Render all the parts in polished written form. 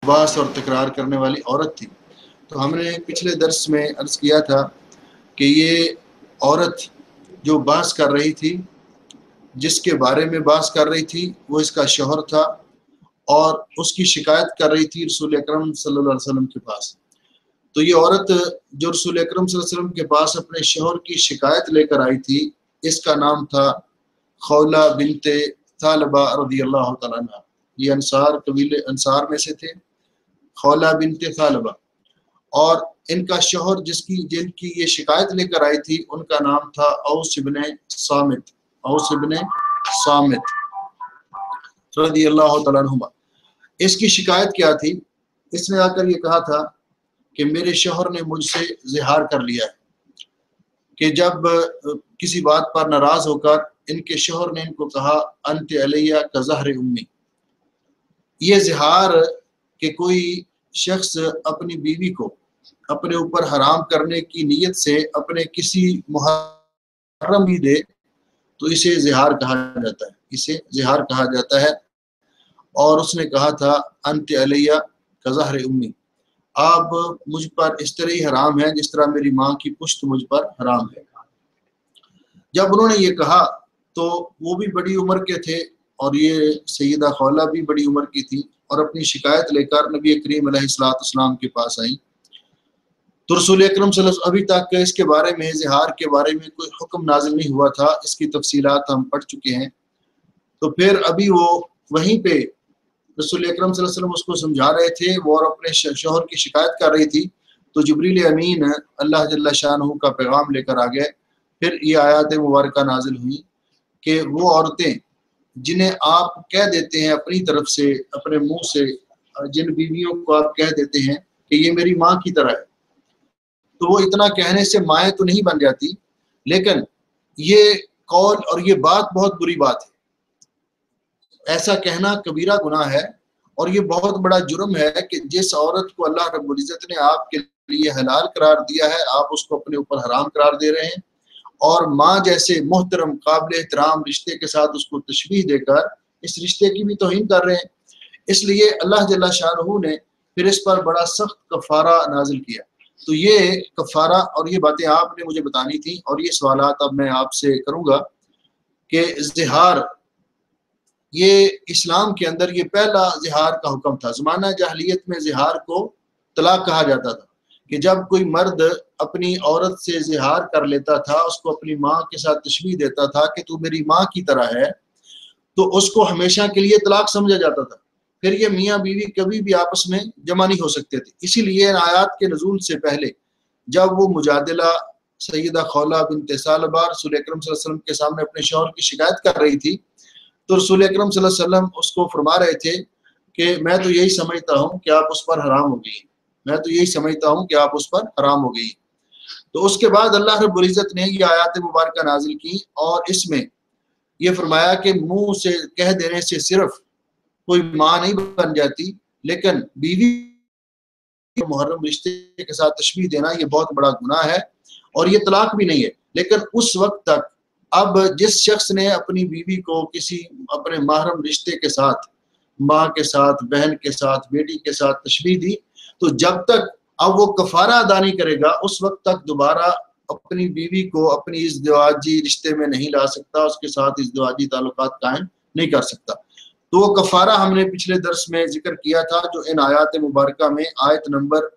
باس اور تکرار کرنے والی عورت تھی۔ تو ہم نے پچھلے درس میں عرض کیا تھا کہ یہ عورت جو باس کر رہی تھی، جس کے بارے میں باس کر رہی تھی، وہ اس کا شوہر تھا اور اس کی شکایت کر رہی تھی رسول اکرم صلی اللہ علیہ وسلم کے پاس۔ تو یہ عورت جو رسول اکرم صلی اللہ علیہ وسلم کے پاس اپنے شوہر کی شکایت لے کر آئی تھی، اس کا نام تھا خولہ بنت ثعلبہ رضی اللہ تعالیٰ عنہ۔ یہ انصار قبیلے انصار میں سے تھے، خولہ بنت ثعلبہ، اور ان کا شوہر جن کی یہ شکایت لے کر آئی تھی، ان کا نام تھا اوس بن صامت، اوس بن صامت رضی اللہ تعالیٰ عنہ۔ اس کی شکایت کیا تھی؟ اس نے آ کر یہ کہا تھا کہ میرے شوہر نے مجھ سے زہار کر لیا ہے، کہ جب کسی بات پر ناراض ہو کر ان کے شوہر نے ان کو کہا انت علیہ کظہر امی۔ یہ زہار کہ کوئی شخص اپنی بیوی کو اپنے اوپر حرام کرنے کی نیت سے اپنے کسی محرم بھی دے تو اسے زہار کہا جاتا ہے، اسے زہار کہا جاتا ہے۔ اور اس نے کہا تھا انت علیہ کظہر امی، آپ مجھ پر اس طرح ہی حرام ہے جس طرح میری ماں کی پشت مجھ پر حرام ہے۔ جب انہوں نے یہ کہا تو وہ بھی بڑی عمر کے تھے اور یہ سیدہ خولہ بھی بڑی عمر کی تھی، اور اپنی شکایت لے کر نبی کریم علیہ السلام کے پاس آئیں۔ تو رسول اکرم صلی اللہ علیہ وسلم ابھی تک اس کے بارے میں، زہار کے بارے میں کوئی حکم نازل نہیں ہوا تھا، اس کی تفصیلات ہم پڑھ چکے ہیں۔ تو پھر ابھی وہ وہیں پہ رسول اکرم صلی اللہ علیہ وسلم اس کو سمجھا رہے تھے، وہ اور اپنے شوہر کی شکایت کر رہی تھی، تو جبریل امین اللہ جل شانہ کا پیغام لے کر آ گئے۔ پھر یہ آیات مبارکہ نازل ہوئی کہ وہ عورتیں جنہیں آپ کہہ دیتے ہیں اپنی طرف سے، اپنے منہ سے، جن بیویوں کو آپ کہہ دیتے ہیں کہ یہ میری ماں کی طرح ہے، تو وہ اتنا کہنے سے مائیں تو نہیں بن جاتی، لیکن یہ قول اور یہ بات بہت بری بات ہے۔ ایسا کہنا کبیرہ گناہ ہے، اور یہ بہت بڑا جرم ہے کہ جس عورت کو اللہ رب العزت نے آپ کے لیے حلال قرار دیا ہے، آپ اس کو اپنے اوپر حرام قرار دے رہے ہیں، اور ماں جیسے محترم قابل احترام رشتے کے ساتھ اس کو تشبیہ دے کر اس رشتے کی بھی توہین کر رہے ہیں۔ اس لیے اللہ جل شانہ نے پھر اس پر بڑا سخت کفارہ نازل کیا۔ تو یہ کفارہ اور یہ باتیں آپ نے مجھے بتانی تھی، اور یہ سوالات اب میں آپ سے کروں گا کہ زہار، یہ اسلام کے اندر یہ پہلا زہار کا حکم تھا۔ زمانہ جاہلیت میں زہار کو طلاق کہا جاتا تھا، کہ جب کوئی مرد اپنی عورت سے زہار کر لیتا تھا، اس کو اپنی ماں کے ساتھ تشبیہ دیتا تھا کہ تو میری ماں کی طرح ہے، تو اس کو ہمیشہ کے لیے طلاق سمجھا جاتا تھا۔ پھر یہ میاں بیوی کبھی بھی آپس میں جمع نہیں ہو سکتے تھے۔ اسی لیے ان آیات کے نزول سے پہلے جب وہ مجادلہ سیدہ خولہ بنت ثعلبہ رسول اکرم صلی اللہ علیہ وسلم کے سامنے اپنے شوہر کی شکایت کر رہی تھی، تو رسول اکرم صلی اللہ علیہ وسلم اس کو فرما رہے تھے کہ میں تو یہی سمجھتا ہوں کہ آپ اس پر حرام ہو گئی، میں تو یہی سمجھتا ہوں کہ آپ اس پر حرام ہو گئی۔ تو اس کے بعد اللہ رب العزت نے یہ آیات مبارکہ نازل کی، اور اس میں یہ فرمایا کہ منہ سے کہہ دینے سے صرف کوئی ماں نہیں بن جاتی، لیکن بیوی محرم رشتے کے ساتھ تشبیہ دینا یہ بہت بڑا گناہ ہے، اور یہ طلاق بھی نہیں ہے۔ لیکن اس وقت تک اب جس شخص نے اپنی بیوی کو کسی اپنے محرم رشتے کے ساتھ، ماں کے ساتھ، بہن کے ساتھ، بیٹی کے ساتھ تشبیہ دی، تو جب تک اب وہ کفارہ ادا نہیں کرے گا، اس وقت تک دوبارہ اپنی بیوی کو اپنی ازدواجی رشتے میں نہیں لا سکتا، اس کے ساتھ ازدواجی تعلقات قائم نہیں کر سکتا۔ تو وہ کفارہ ہم نے پچھلے درس میں ذکر کیا تھا، جو ان آیات مبارکہ میں آیت نمبر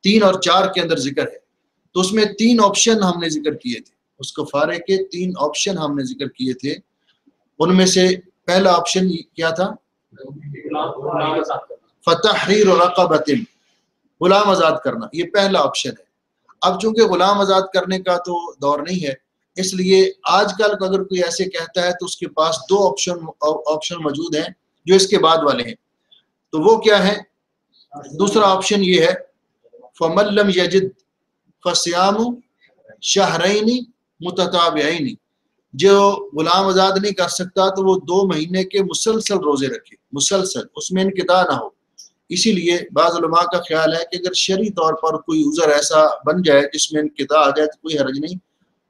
3 اور 4 کے اندر ذکر ہے۔ تو اس میں 3 آپشن ہم نے ذکر کیے تھے، اس کفارے کے 3 آپشن ہم نے ذکر کیے تھے۔ ان میں سے پہلا آپشن کیا تھا؟ فتحریر رقبۃ، غلام آزاد کرنا، یہ پہلا آپشن ہے۔ اب چونکہ غلام آزاد کرنے کا تو دور نہیں ہے، اس لیے آج کل اگر کوئی ایسے کہتا ہے تو اس کے پاس 2 آپشن موجود ہیں جو اس کے بعد والے ہیں۔ تو وہ کیا ہے؟ دوسرا آپشن یہ ہے فَمَن لَّمْ يَجِدْ فَصِيَامُ شَهْرَيْنِ مُتَتَابِعَيْنِ، جو غلام آزاد نہیں کر سکتا تو وہ 2 مہینے کے مسلسل روزے رکھے، مسلسل، اس میں انقطاع نہ ہو۔ اسی لیے بعض علماء کا خیال ہے کہ اگر شرعی طور پر کوئی عذر ایسا بن جائے جس میں انقطاع آ جائے تو کوئی حرج نہیں،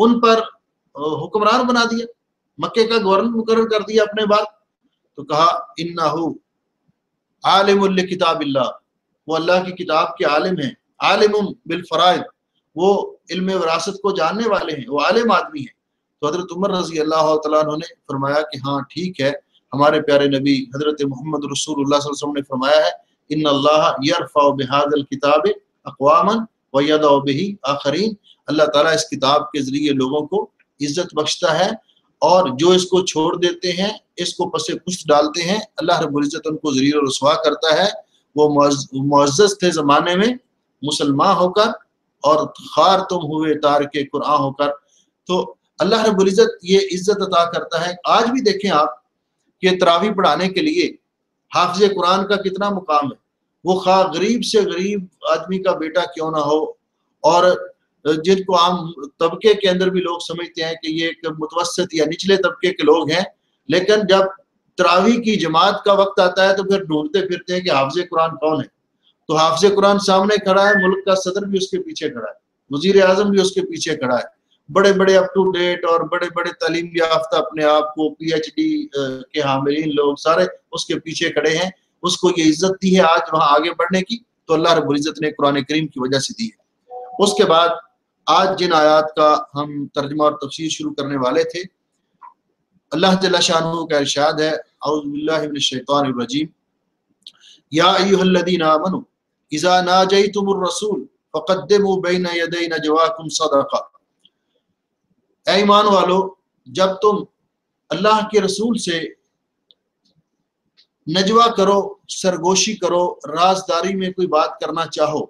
ان پر حکمران بنا دیا، مکے کا گورنر مقرر کر دیا اپنے بعد. تو کہا انہو عالم لکتاب اللہ، وہ اللہ کی کتاب کے عالم ہیں، عالم بالفرائض، وہ علم وراثت کو جاننے والے ہیں، وہ عالم آدمی ہیں. تو حضرت عمر رضی اللہ تعالیٰ عنہ نے فرمایا کہ ہاں ٹھیک ہے، ہمارے پیارے نبی حضرت محمد رسول اللہ صلی اللہ علیہ وسلم نے فرمایا ہے ان اللہ یرفع بہذا الکتاب اقواما ویضع بہ آخرین، اللہ تعالیٰ اس کتاب کے ذریعے لوگوں کو عزت بخشتا ہے، اور جو اس کو چھوڑ دیتے ہیں، اس کو پس پشت ڈالتے ہیں، اللہ رب العزت ان کو ذلیل و رسوا کرتا ہے. وہ معزز تھے زمانے میں مسلمان ہو کر، اور خار تم ہوئے تارک قرآن ہو کر. تو اللہ رب العزت یہ عزت عطا کرتا ہے. آج بھی دیکھیں آپ کہ تراویح پڑھانے کے لیے حافظ قرآن کا کتنا مقام ہے، وہ خواہ غریب سے غریب آدمی کا بیٹا کیوں نہ ہو، اور جن کو عام طبقے کے اندر بھی لوگ سمجھتے ہیں کہ یہ ایک متوسط یا نچلے طبقے کے لوگ ہیں، لیکن جب تراویح کی جماعت کا وقت آتا ہے تو پھر ڈھونڈتے پھرتے ہیں کہ حافظ قرآن کون ہے. تو حافظ قرآن سامنے کھڑا ہے، ملک کا صدر بھی اس کے پیچھے کھڑا ہے، وزیر اعظم بھی اس کے پیچھے کھڑا ہے، بڑے بڑے اپ ٹو ڈیٹ اور بڑے بڑے تعلیم یافتہ اپنے آپ کو پی ایچ ڈی کے حاملین لوگ سارے اس کے پیچھے کھڑے ہیں. اس کو یہ عزت دی ہے آج وہاں آگے بڑھنے کی، تو اللہ رب العزت نے قرآن کریم کی وجہ سے دی ہے. اس کے بعد آج جن آیات کا ہم ترجمہ اور تفسیر شروع کرنے والے تھے، اللہ جل شانہ کا ارشاد ہے اعوذ باللہ من الشیطان الرجیم یا ایھا الذین آمنوا اذا ناجیتم الرسول فقدموا بین یدی نجواکم صدقہ. اے ایمان والو، جب تم اللہ کے رسول سے نجوا کرو، سرگوشی کرو، رازداری میں کوئی بات کرنا چاہو،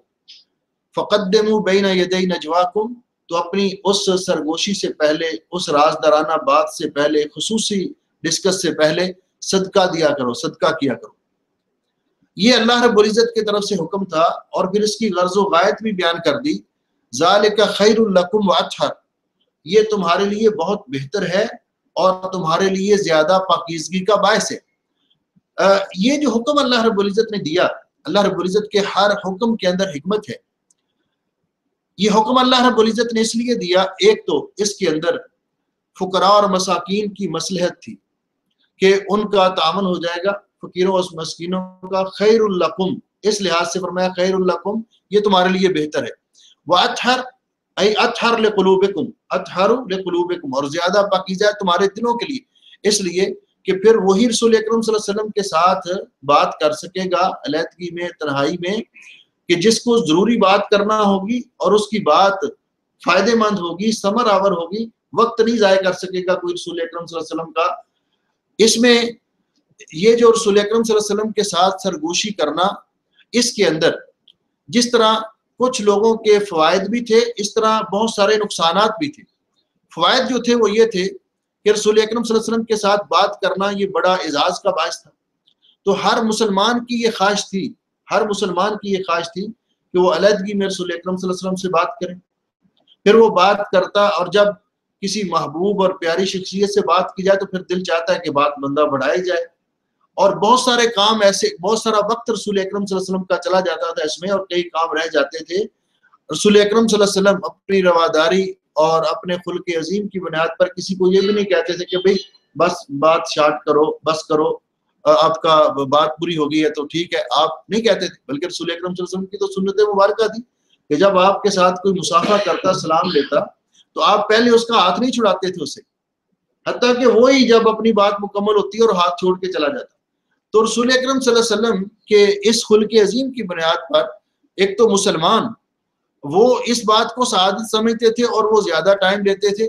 فقدموا بین یدی نجواکم، تو اپنی اس سرگوشی سے پہلے، اس رازدارانہ بات سے پہلے، خصوصی ڈسکس سے پہلے صدقہ دیا کرو، صدقہ کیا کرو. یہ اللہ رب العزت کی طرف سے حکم تھا، اور پھر اس کی غرض و غایت بھی بیان کر دی. ذالک خیر لکم واطہر، یہ تمہارے لیے بہت بہتر ہے اور تمہارے لیے زیادہ پاکیزگی کا باعث ہے. یہ جو حکم اللہ رب العزت نے دیا، اللہ رب العزت کے ہر حکم کے اندر حکمت ہے. یہ حکم اللہ رب العزت نے اس لیے دیا، ایک تو اس کے اندر فقراء اور مساکین کی مصلحت تھی کہ ان کا تعاون ہو جائے گا، فقیروں اور مسکینوں کا. خیر لکم، اس لحاظ سے فرمایا خیر لکم، یہ تمہارے لیے بہتر ہے. واطہر ای اطہر لقلوبکم، اطہر لقلوبکم، اور زیادہ پاکیزہ ہے تمہارے دلوں کے لیے، اس لیے کہ پھر وہی رسول اکرم صلی اللہ علیہ وسلم کے ساتھ بات کر سکے گا علیحدگی میں، تنہائی میں، کہ جس کو ضروری بات کرنا ہوگی اور اس کی بات فائدہ مند ہوگی، ثمر آور ہوگی، وقت نہیں ضائع کر سکے گا کوئی رسول اکرم صلی اللہ علیہ وسلم کا. اس میں یہ جو رسول اکرم صلی اللہ علیہ وسلم کے ساتھ سرگوشی کرنا، اس کے اندر جس طرح کچھ لوگوں کے فوائد بھی تھے، اس طرح بہت سارے نقصانات بھی تھے. فوائد جو تھے وہ یہ تھے کہ رسول اکرم صلی اللہ علیہ وسلم کے ساتھ بات کرنا یہ بڑا اعزاز کا باعث تھا. تو ہر مسلمان کی یہ خواہش تھی، ہر مسلمان کی یہ خواہش تھی کہ وہ علیحدگی میں رسول اکرم صلی اللہ علیہ وسلم سے بات کریں. پھر وہ بات کرتا، اور جب کسی محبوب اور پیاری شخصیت سے بات کی جائے تو پھر دل چاہتا ہے کہ بات بندہ بڑھائی جائے. اور بہت سارے کام ایسے، بہت سارا وقت رسول اکرم صلی اللہ علیہ وسلم کا چلا جاتا تھا اس میں، اور کئی کام رہ جاتے تھے. رسول اکرم صلی اللہ علیہ وسلم اپنی رواداری اور اپنے خلق عظیم کی بنیاد پر کسی کو یہ بھی نہیں کہتے تھے کہ بھئی بس بات شارٹ کرو، بس کرو، آپ کا بات پوری ہو گئی ہے تو ٹھیک ہے، آپ نہیں کہتے تھے. بلکہ رسول اکرم صلی اللہ علیہ وسلم کی تو سنت مبارکہ تھی کہ جب آپ کے ساتھ کوئی مصافحہ کرتا، سلام لیتا، تو آپ پہلے اس کا ہاتھ نہیں چھڑاتے تھے اسے، حتیٰ کہ وہی جب اپنی بات مکمل ہوتی اور ہاتھ چھوڑ کے چلا جاتا. تو رسول اکرم صلی اللہ علیہ وسلم کے اس خلق عظیم کی بنیاد پر ایک تو مسلمان وہ اس بات کو سعادت سمجھتے تھے اور وہ زیادہ ٹائم لیتے تھے.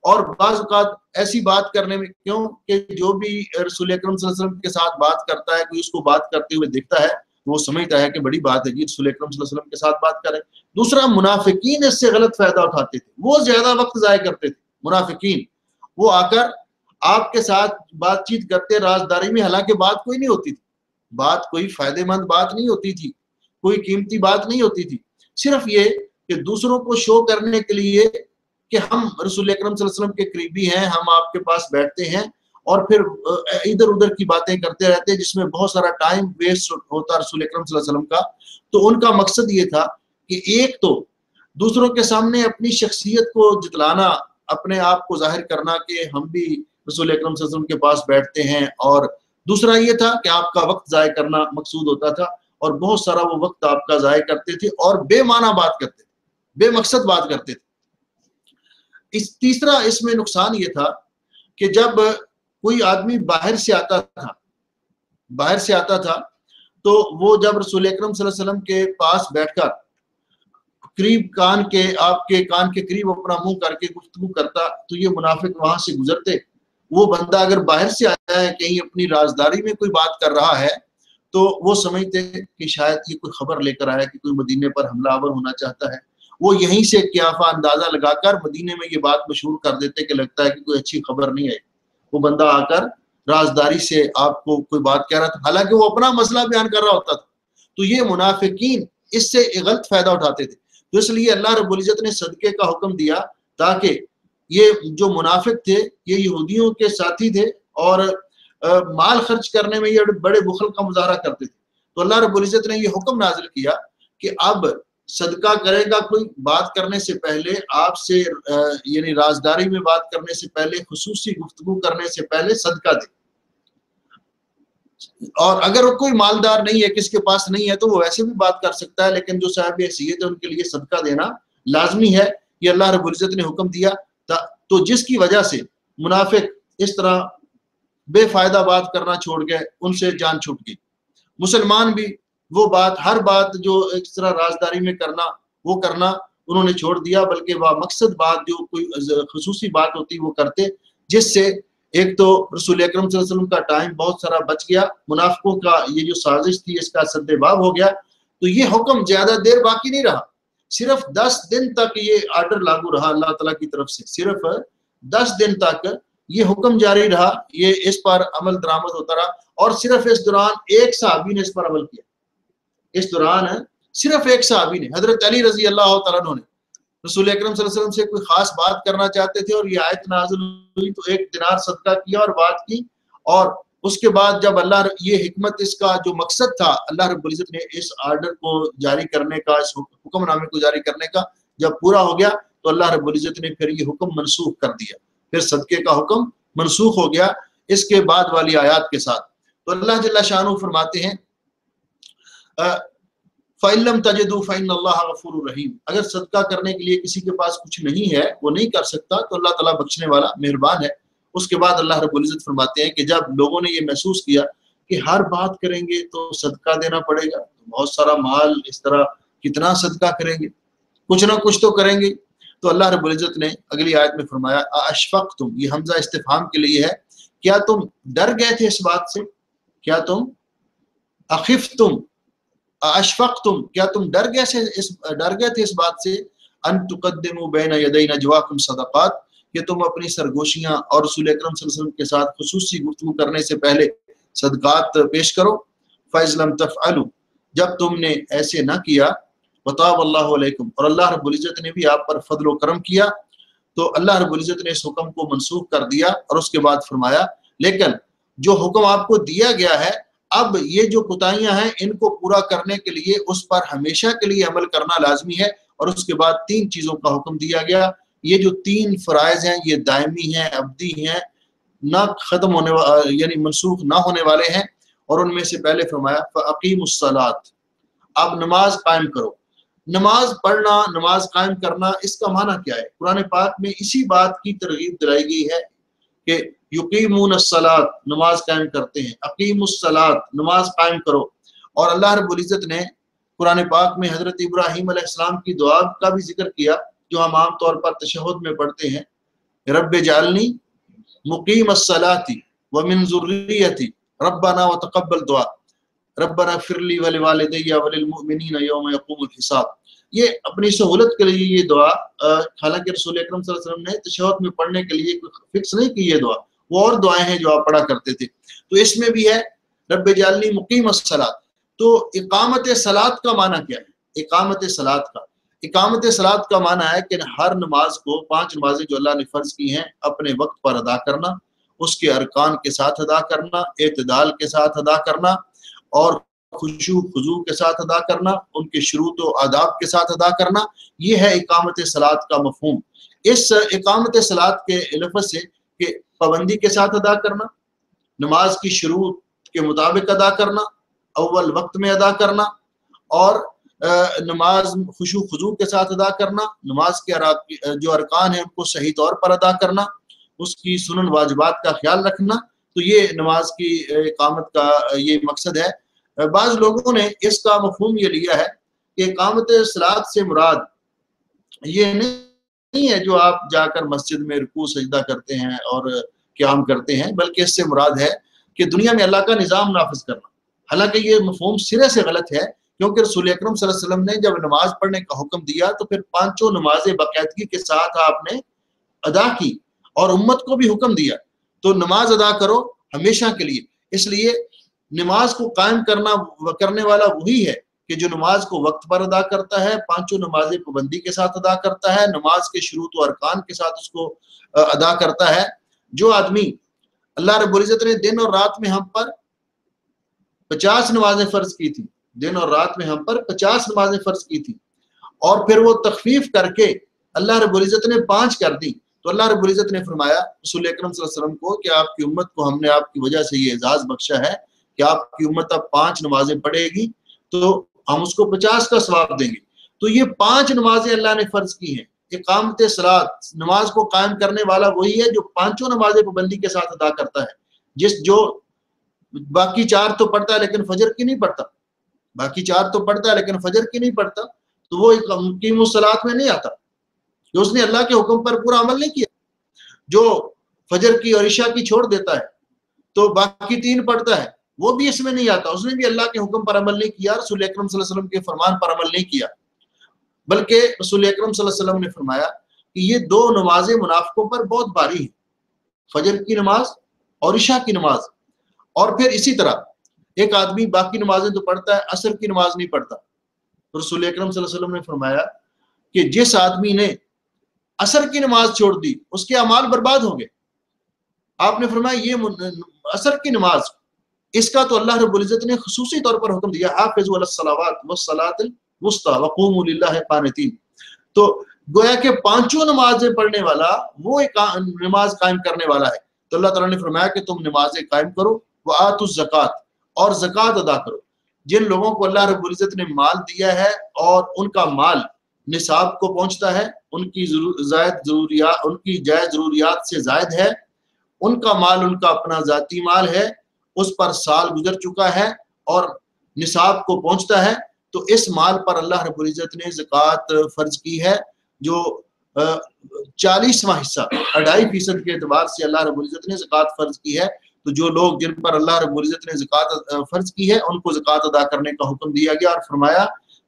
اور بعض اوقات ایسی بات کرنے میں، کیوں کہ جو بھی رسول اکرم صلی اللہ علیہ وسلم کے ساتھ بات کرتا ہے، کوئی اس کو بات کرتے ہوئے دیکھتا ہے، وہ سمجھتا ہے کہ بڑی بات ہے جی رسول اکرم صلی اللہ علیہ وسلم کے ساتھ بات کریں. دوسرا، منافقین اس سے غلط فائدہ اٹھاتے تھے، وہ زیادہ وقت ضائع کرتے تھے. منافقین وہ آ کر آپ کے ساتھ بات چیت کرتے رازداری میں، حالانکہ بات کوئی نہیں ہوتی تھی، بات کوئی فائدہ مند بات نہیں ہوتی تھی، کوئی قیمتی بات نہیں ہوتی تھی. صرف یہ کہ دوسروں کو شو کرنے کے لیے کہ ہم رسول اکرم صلی اللہ علیہ وسلم کے قریبی ہیں، ہم آپ کے پاس بیٹھتے ہیں، اور پھر ادھر ادھر کی باتیں کرتے رہتے جس میں بہت سارا ٹائم ویسٹ ہوتا رسول اکرم صلی اللہ علیہ وسلم کا. تو ان کا مقصد یہ تھا کہ ایک تو دوسروں کے سامنے اپنی شخصیت کو جتلانا، اپنے آپ کو ظاہر کرنا کہ ہم بھی رسول اکرم صلی اللہ علیہ وسلم کے پاس بیٹھتے ہیں. اور دوسرا یہ تھا کہ آپ کا وقت ضائع کرنا مقصود ہوتا تھا، اور بہت سارا وہ وقت آپ کا ضائع کرتے تھے اور بے معنی بات کرتے تھے، بے مقصد بات کرتے تھے. تیسرا اس میں نقصان یہ تھا کہ جب کوئی آدمی باہر سے آتا تھا تو وہ جب رسول اکرم صلی اللہ علیہ وسلم کے پاس بیٹھ کر قریب آپ کے کان کے قریب اپنا منہ کر کے گفتگو کرتا تو یہ منافق وہاں سے گزرتے. وہ بندہ اگر باہر سے آیا ہے، کہیں اپنی رازداری میں کوئی بات کر رہا ہے، تو وہ سمجھتے کہ شاید یہ کوئی خبر لے کر آیا کہ کوئی مدینے پر حملہ آور ہونا چاہتا ہے. وہ یہیں سے قیافہ اندازہ لگا کر مدینے میں یہ بات مشہور کر دیتے کہ لگتا ہے کہ کوئی اچھی خبر نہیں آئی. وہ بندہ آ کر رازداری سے آپ کو کوئی بات کہہ رہا تھا، حالانکہ وہ اپنا مسئلہ بیان کر رہا ہوتا تھا. تو یہ منافقین اس سے غلط فائدہ اٹھاتے تھے. تو اس لیے اللہ رب العزت نے صدقے کا حکم دیا تاکہ یہ جو منافق تھے یہ یہودیوں کے ساتھی تھے اور مال خرچ کرنے میں یہ بڑے بخل کا مظاہرہ کرتے تھے. تو اللہ رب العزت نے یہ حکم نازل کیا کہ اب صدقہ کرے گا کوئی، بات کرنے سے پہلے آپ سے یعنی رازداری میں بات کرنے سے پہلے، خصوصی گفتگو کرنے سے پہلے صدقہ دے. اور اگر وہ کوئی مالدار نہیں ہے، کس کے پاس نہیں ہے، تو وہ ویسے بھی بات کر سکتا ہے، لیکن جو صاحب حیثیت ہے ان کے لیے صدقہ دینا لازمی ہے. یہ اللہ رب العزت نے حکم دیا. تو جس کی وجہ سے منافق اس طرح بے فائدہ بات کرنا چھوڑ گئے، ان سے جان چھوٹ گئی. مسلمان بھی وہ بات، ہر بات جو اس طرح رازداری میں کرنا، وہ کرنا انہوں نے چھوڑ دیا، بلکہ وہ مقصد بات جو کوئی خصوصی بات ہوتی وہ کرتے، جس سے ایک تو رسول اکرم صلی اللہ علیہ وسلم کا ٹائم بہت سارا بچ گیا، منافقوں کا یہ جو سازش تھی اس کا سد باب ہو گیا. تو یہ حکم زیادہ دیر باقی نہیں رہا، صرف 10 دن تک یہ آرڈر لاگو رہا اللہ تعالیٰ کی طرف سے. صرف 10 دن تک یہ حکم جاری رہا، یہ اس پر عمل درآمد ہوتا رہا. اور صرف اس دوران ایک صحابی نے اس پر عمل کیا. اس دوران صرف ایک صحابی نے، حضرت علی رضی اللہ تعالیٰ عنہ نے، رسول اکرم صلی اللہ علیہ وسلم سے کوئی خاص بات کرنا چاہتے تھے اور یہ آیت نازل ہوئی تو 1 دینار صدقہ کیا اور بات کی. اور اس کے بعد جب اللہ یہ حکمت، اس کا جو مقصد تھا، اللہ رب العزت نے اس آرڈر کو جاری کرنے کا، اس حکم نامے کو جاری کرنے کا جب پورا ہو گیا تو اللہ رب العزت نے پھر یہ حکم منسوخ کر دیا. پھر صدقے کا حکم منسوخ ہو گیا اس کے بعد والی آیات کے ساتھ. تو اللہ جل شانہ فرماتے ہیں فَإِن لَّمْ تَجِدُوا فَإِنَّ اللَّهَ غَفُورٌ رَحِيمٌ. اگر صدقہ کرنے کے لیے کسی کے پاس کچھ نہیں ہے، وہ نہیں کر سکتا، تو اللہ تعالیٰ بخشنے والا مہربان ہے. اس کے بعد اللہ رب العزت فرماتے ہیں کہ جب لوگوں نے یہ محسوس کیا کہ ہر بات کریں گے تو صدقہ دینا پڑے گا، تو بہت سارا مال اس طرح کتنا صدقہ کریں گے، کچھ نہ کچھ تو کریں گے. تو اللہ رب العزت نے اگلی آیت میں فرمایا اشفقتم، یہ حمزہ استفہام کے لیے ہے، کیا تم ڈر گئے تھے اس بات سے، کیا تم اخفتم اشفقتم، کیا تم ڈر گئے تھے اس بات سے، ان تقدموا بین یدی نجواکم صدقات، کہ تم اپنی سرگوشیاں اور رسول اکرم صلی اللہ علیہ وسلم کے ساتھ خصوصی گفتگو کرنے سے پہلے صدقات پیش کرو. فَإِذْ لَمْ تَفْعَلُوا، جب تم نے ایسے نہ کیا، وَتَابَ اللَّهُ عَلَيْكُمْ، اور اللہ رب العزت نے بھی آپ پر فضل و کرم کیا. تو اللہ رب العزت نے اس حکم کو منسوخ کر دیا اور اس کے بعد فرمایا لیکن جو حکم آپ کو دیا گیا ہے، اب یہ جو کوتاہیاں ہیں ان کو پورا کرنے کے لیے اس پر ہمیشہ کے لیے عمل کرنا لازمی ہے. اور اس کے بعد 3 چیزوں کا حکم دیا گیا. یہ جو 3 فرائض ہیں یہ دائمی ہیں، ابدی ہیں، نہ ختم ہونے یعنی منسوخ نہ ہونے والے ہیں. اور ان میں سے پہلے فرمایا فَأَقِيمُوا الصَّلَاةَ، اب نماز قائم کرو. نماز پڑھنا، نماز قائم کرنا، اس کا معنی کیا ہے؟ قرآن پاک میں اسی بات کی ترغیب دلائی گئی ہے کہ یقیمون الصلاۃ، نماز قائم کرتے ہیں، اقیم الصلاۃ، نماز قائم کرو. اور اللہ رب العزت نے قرآن پاک میں حضرت ابراہیم علیہ السلام کی دعا کا بھی ذکر کیا جو ہم عام طور پر تشہد میں پڑھتے ہیں، رب اجعلنی مقیم الصلاۃ ومن ذریتی ربنا وتقبل دعا ربنا اغفر لی ولوالدی وللمؤمنین یوم یقوم الحساب. یہ اپنی سہولت کے لیے یہ دعا، حالانکہ رسول اکرم صلی اللہ علیہ وسلم نے تشہد میں پڑھنے کے لیے کوئی فکس نہیں کی یہ دعا، وہ اور دعائیں ہیں جو آپ پڑھا کرتے تھے. تو اس میں بھی ہے رب اجعلنی مقیم الصلاۃ. تو اقامت صلاۃ کا معنی کیا ہے؟ اقامت صلاۃ کا معنی ہے کہ ہر نماز کو، 5 نمازیں جو اللہ نے فرض کی ہیں، اپنے وقت پر ادا کرنا، اس کے ارکان کے ساتھ ادا کرنا، اعتدال کے ساتھ ادا کرنا، اور خشوع خضوع کے ساتھ ادا کرنا، ان کے شروط و آداب کے ساتھ ادا کرنا، یہ ہے اقامت صلاۃ کا مفہوم۔ اس اقامت صلاۃ کے لفظ سے کہ پابندی کے ساتھ ادا کرنا، نماز کی شروط کے مطابق ادا کرنا، اول وقت میں ادا کرنا، اور نماز خشوع خضوع کے ساتھ ادا کرنا، نماز کے جو ارکان ہیں ان کو صحیح طور پر ادا کرنا، اس کی سنن واجبات کا خیال رکھنا، تو یہ نماز کی اقامت کا یہ مقصد ہے۔ بعض لوگوں نے اس کا مفہوم یہ لیا ہے کہ اقامت صلاۃ سے مراد یہ نہیں ہے جو آپ جا کر مسجد میں رکوع سجدہ کرتے ہیں اور قیام کرتے ہیں، بلکہ اس سے مراد ہے کہ دنیا میں اللہ کا نظام نافذ کرنا۔ حالانکہ یہ مفہوم سرے سے غلط ہے، کیونکہ رسول اکرم صلی اللہ علیہ وسلم نے جب نماز پڑھنے کا حکم دیا تو پھر پانچوں نمازیں باقاعدگی کے ساتھ آپ نے ادا کی، اور امت کو بھی حکم دیا تو نماز ادا کرو ہمیشہ کے لیے۔ اس لیے نماز کو قائم کرنے والا وہی ہے کہ جو نماز کو وقت پر ادا کرتا ہے، پانچوں نمازیں پابندی کے ساتھ ادا کرتا ہے، نماز کے شروط و ارکان کے ساتھ اس کو ادا کرتا ہے۔ جو آدمی اللہ رب العزت نے دن اور رات میں ہم پر 50 نمازیں فرض کی تھی، دن اور رات میں ہم پر 50 نمازیں فرض کی تھی، اور پھر وہ تخفیف کر کے اللہ رب العزت نے 5 کر دی، تو اللہ رب العزت نے فرمایا رسول اکرم صلی اللہ علیہ وسلم کو کہ آپ کی امت کو ہم نے آپ کی وجہ سے یہ اعزاز بخشا ہے کہ آپ کی امت اب 5 نمازیں پڑھے گی تو ہم اس کو 50 کا ثواب دیں گے۔ تو یہ 5 نمازیں اللہ نے فرض کی ہیں۔ اقامت صلاۃ، نماز کو قائم کرنے والا وہی ہے جو پانچوں نمازیں پابندی کے ساتھ ادا کرتا ہے۔ جو باقی 4 تو پڑھتا ہے لیکن فجر کی نہیں پڑھتا، باقی 4 تو پڑھتا ہے لیکن فجر کی نہیں پڑھتا، تو وہ مقیم الصلاۃ میں نہیں آتا، جو اس نے اللہ کے حکم پر پورا عمل نہیں کیا۔ جو فجر کی اور عشاء کی چھوڑ دیتا ہے تو باقی 3 پڑھتا ہے، وہ بھی اس میں نہیں آتا، اس نے بھی اللہ کے حکم پر عمل نہیں کیا، رسول اکرم صلی اللہ علیہ وسلم کے فرمان پر عمل نہیں کیا۔ بلکہ رسول اکرم صلی اللہ علیہ وسلم نے فرمایا کہ یہ 2 نمازیں منافقوں پر بہت بھاری ہیں، فجر کی نماز اور عشاء کی نماز۔ اور پھر اسی طرح ایک آدمی باقی نمازیں تو پڑھتا ہے، عصر کی نماز نہیں پڑھتا، رسول اکرم صلی اللہ علیہ وسلم نے فرمایا کہ جس آدمی نے عصر کی نماز چھوڑ دی اس کے اعمال برباد ہو گئے۔ آپ نے فرمایا یہ عصر کی نماز، اس کا تو اللہ رب العزت نے خصوصی طور پر حکم دیا، حافظوا علی الصلوات والصلاۃ الوسطی وقوموا للہ قانتین۔ تو گویا کہ 5 نمازیں پڑھنے والا وہ نماز قائم کرنے والا ہے، تو اللہ تعالیٰ نے فرمایا کہ تم نمازیں قائم کرو، وآتوا الزکوٰۃ، اور زکوٰۃ ادا کرو۔ جن لوگوں کو اللہ رب العزت نے مال دیا ہے اور ان کا مال نصاب کو پہنچتا ہے، ان کی جائز ضروریات سے زائد ہے، ان کا مال ان کا اپنا ذاتی مال ہے، اس پر سال گزر چکا ہے اور نصاب کو پہنچتا ہے، تو اس مال پر اللہ رب العزت نے زکوٰۃ فرض کی ہے، جو 40واں حصہ 2.5% کے اعتبار سے اللہ رب العزت نے زکوٰۃ فرض کی ہے۔ تو جو لوگ جن پر اللہ رب العزت نے زکوٰۃ فرض کی ہے ان کو زکوٰۃ ادا کرنے کا حکم دیا گیا، اور فرمایا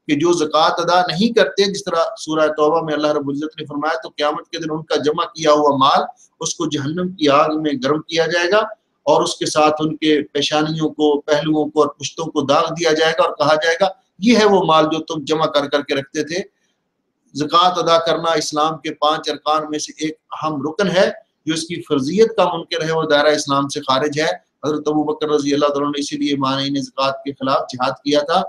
کہ جو زکوٰۃ ادا نہیں کرتے، جس طرح سورہ توبہ میں اللہ رب العزت نے فرمایا تو قیامت کے دن ان کا جمع کیا ہوا مال اس کو جہنم کی آگ میں گرم کیا جائے گا، اور اس کے ساتھ ان کے پیشانیوں کو، پہلوؤں کو اور پشتوں کو داغ دیا جائے گا، اور کہا جائے گا یہ ہے وہ مال جو تم جمع کر کر کے رکھتے تھے۔ زکوٰۃ ادا کرنا اسلام کے 5 ارکان میں سے ایک اہم رکن ہے، جو اس کی فرضیت کا منکر ہے وہ دائرہ اسلام سے خارج ہے۔ حضرت ابوبکر رضی اللہ تعالیٰ نے اسی لیے مانعین زکوٰۃ کے خلاف جہاد کیا تھا،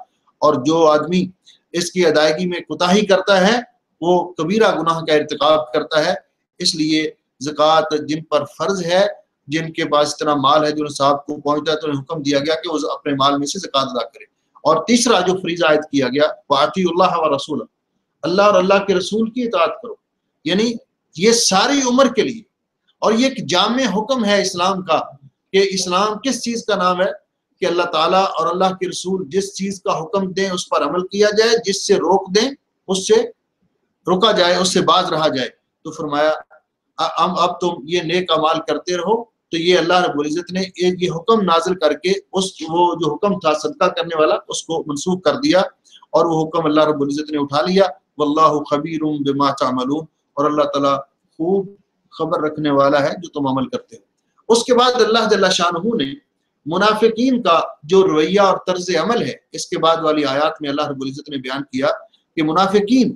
اور جو آدمی اس کی ادائیگی میں کوتاہی کرتا ہے وہ کبیرہ گناہ کا ارتکاب کرتا ہے۔ اس لیے زکوٰۃ جن پر فرض ہے، جن کے پاس اتنا مال ہے جو نصاب کو پہنچتا ہے، تو انہیں حکم دیا گیا کہ وہ اپنے مال میں سے زکوٰۃ ادا کرے۔ اور تیسرا جو فریضہ عائد کیا گیا، وَأَطِیعُوا اللَّهَ وَرَسُولَهُ، اللہ اور اللہ کے رسول کی اطاعت کرو، یعنی یہ ساری عمر کے لیے، اور یہ ایک جامع حکم ہے اسلام کا کہ اسلام کس چیز کا نام ہے کہ اللہ تعالیٰ اور اللہ کے رسول جس چیز کا حکم دیں اس پر عمل کیا جائے، جس سے روک دیں اس سے روکا جائے، اس سے باز رہا جائے۔ تو فرمایا اب تم یہ نیک اعمال کرتے رہو، تو یہ اللہ رب العزت نے ایک یہ حکم نازل کر کے وہ جو حکم تھا صدقہ کرنے والا اس کو منسوخ کر دیا، اور وہ حکم اللہ رب العزت نے اٹھا لیا۔ واللہ خبیر بما تعملون، اور اللہ تعالیٰ خوب خبر رکھنے والا ہے جو تم عمل کرتے ہو۔ اس کے بعد اللہ جل شانہ نے منافقین کا جو رویہ اور طرز عمل ہے، اس کے بعد والی آیات میں اللہ رب العزت نے بیان کیا کہ منافقین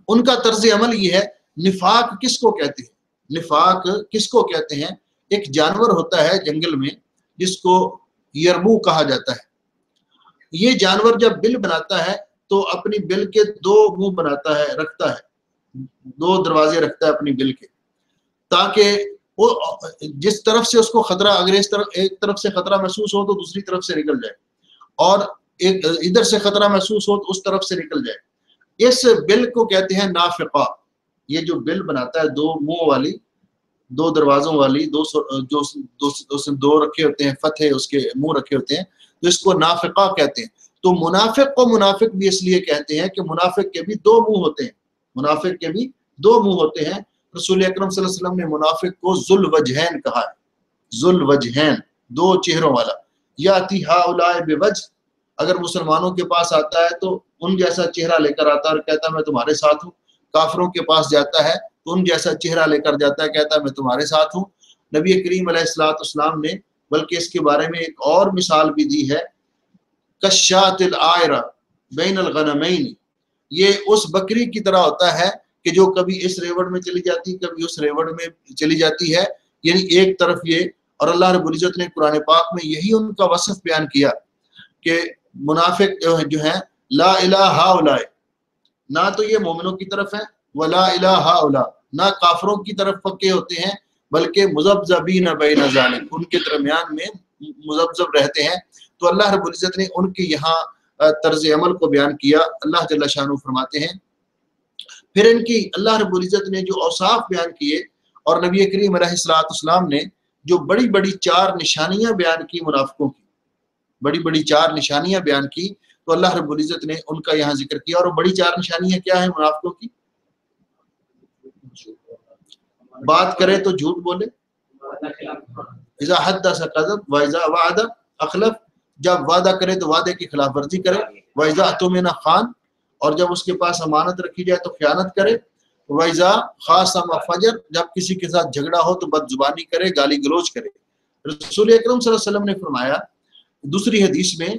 ان کا طرز عمل یہ ہے۔ نفاق کس کو کہتے ہیں؟ نفاق کس کو کہتے ہیں؟ ایک جانور ہوتا ہے جنگل میں جس کو یربو کہا جاتا ہے، یہ جانور جب بل بناتا ہے تو اپنی بل کے دو منہ بناتا ہے، رکھتا ہے، دو دروازے رکھتا ہے اپنی بل کے، تاکہ وہ جس طرف سے اس کو خطرہ، اگر اس طرف ایک طرف سے خطرہ محسوس ہو تو دوسری طرف سے نکل جائے، اور ایک ادھر سے خطرہ محسوس ہو تو اس طرف سے نکل جائے۔ اس بل کو کہتے ہیں نافقہ۔ یہ جو بل بناتا ہے دو منہ والی، دو دروازوں والی، دو رکھے ہوتے ہیں، فتح اس کے منہ رکھے ہوتے ہیں، تو اس کو نافقہ کہتے ہیں۔ تو منافق کو منافق بھی اس لیے کہتے ہیں کہ منافق کے بھی دو منہ ہوتے ہیں، منافق کے بھی دو منہ ہوتے ہیں۔ رسول اکرم صلی اللہ علیہ وسلم نے منافق کو ذو الوجہین کہا ہے، ذو الوجہین، دو چہروں والا۔ یاتی ہؤلاء بوجہ، اگر مسلمانوں کے پاس آتا ہے تو ان جیسا چہرہ لے کر آتا ہے اور کہتا ہے میں تمہارے ساتھ ہوں، کافروں کے پاس جاتا ہے تو ان جیسا چہرہ لے کر جاتا ہے، کہتا ہے میں تمہارے ساتھ ہوں۔ نبی کریم علیہ السلام نے بلکہ اس کے بارے میں ایک اور مثال بھی دی ہے، کشات العائرہ بین الغنمین، یہ اس بکری کی طرح ہوتا ہے کہ جو کبھی اس ریوڑ میں چلی جاتی، کبھی اس ریوڑ میں چلی جاتی ہے، یعنی ایک طرف یہ۔ اور اللہ رب العزت نے قرآن پاک میں یہی ان کا وصف بیان کیا کہ منافق جو ہیں لا الہ ہؤلاء، نہ تو یہ مومنوں کی طرف ہے، ولا الہ ہؤلاء، نہ کافروں کی طرف پکے ہوتے ہیں، بلکہ مذبذبین بین ذلک، ان کے درمیان میں مذبذب رہتے ہیں۔ تو اللہ رب العزت نے ان کے یہاں طرز عمل کو بیان کیا۔ اللہ جل شانہ فرماتے ہیں پھر ان کی اللہ رب العزت نے جو اوصاف بیان کیے، اور نبی کریم علیہ السلام نے جو بڑی بڑی چار نشانیاں بیان کی منافقوں کی، بڑی بڑی چار نشانیاں بیان کی، تو اللہ رب العزت نے ان کا یہاں ذکر کیا۔ اور وہ بڑی چار نشانیاں کیا ہیں منافقوں کی؟ بات کرے تو جھوٹ بولے، اذا حدث کذب واذا وعد اخلف، جب وعدہ کرے تو وعدے کی خلاف ورزی کرے، واذا اؤتمن خان، اور جب اس کے پاس امانت رکھی جائے تو خیانت کرے، واذا خاصم فجر، جب کسی کے ساتھ جھگڑا ہو تو بد زبانی کرے، گالی گلوچ کرے۔ رسول اکرم صلی اللہ علیہ وسلم نے فرمایا دوسری حدیث میں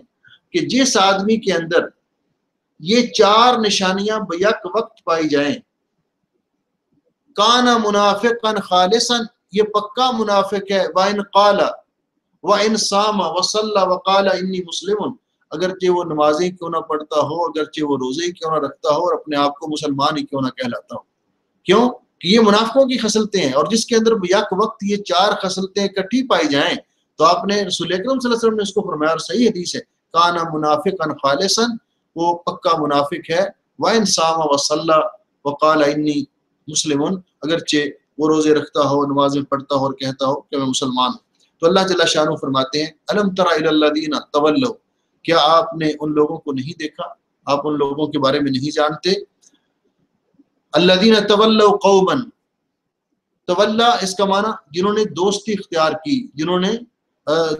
کہ جس آدمی کے اندر یہ چار نشانیاں بیک وقت پائی جائیں، کانا منافقا خالصا، یہ پکا منافق ہے، وَإِنْ قَالَ وَإِنْ صَامَ وَصَلَّى وَقَالَ إِنِّي مُسْلِمٌ، اگرچہ وہ نمازیں کیوں نہ پڑھتا ہو، اگرچہ وہ روزے کیوں نہ رکھتا ہو، اور اپنے آپ کو مسلمان ہی کیوں نہ کہلاتا ہو۔ کیوں کہ یہ منافقوں کی خصلتیں ہیں، اور جس کے اندر یک وقت یہ چار خصلتیں اکٹھی پائی جائیں تو آپ نے رسول اکرم صلی اللہ علیہ وسلم نے اس کو فرمایا، اور صحیح حدیث ہے، کانا منافقا خالصا، وہ پکا منافق ہے، وَإِنْ صَامَ وَصَلَّى وَقَالَ إِنِّي مسلمون، اگرچہ وہ روزے رکھتا ہو، نمازیں پڑھتا ہو اور کہتا ہو کہ میں مسلمان ہوں۔ تو اللہ جل شانہ فرماتے ہیں الم تر الی الذین تولوا، کیا آپ نے ان لوگوں کو نہیں دیکھا، آپ ان لوگوں کے بارے میں نہیں جانتے؟ الذین تولوا قوما، تولا اس کا معنی جنہوں نے دوستی اختیار کی، جنہوں نے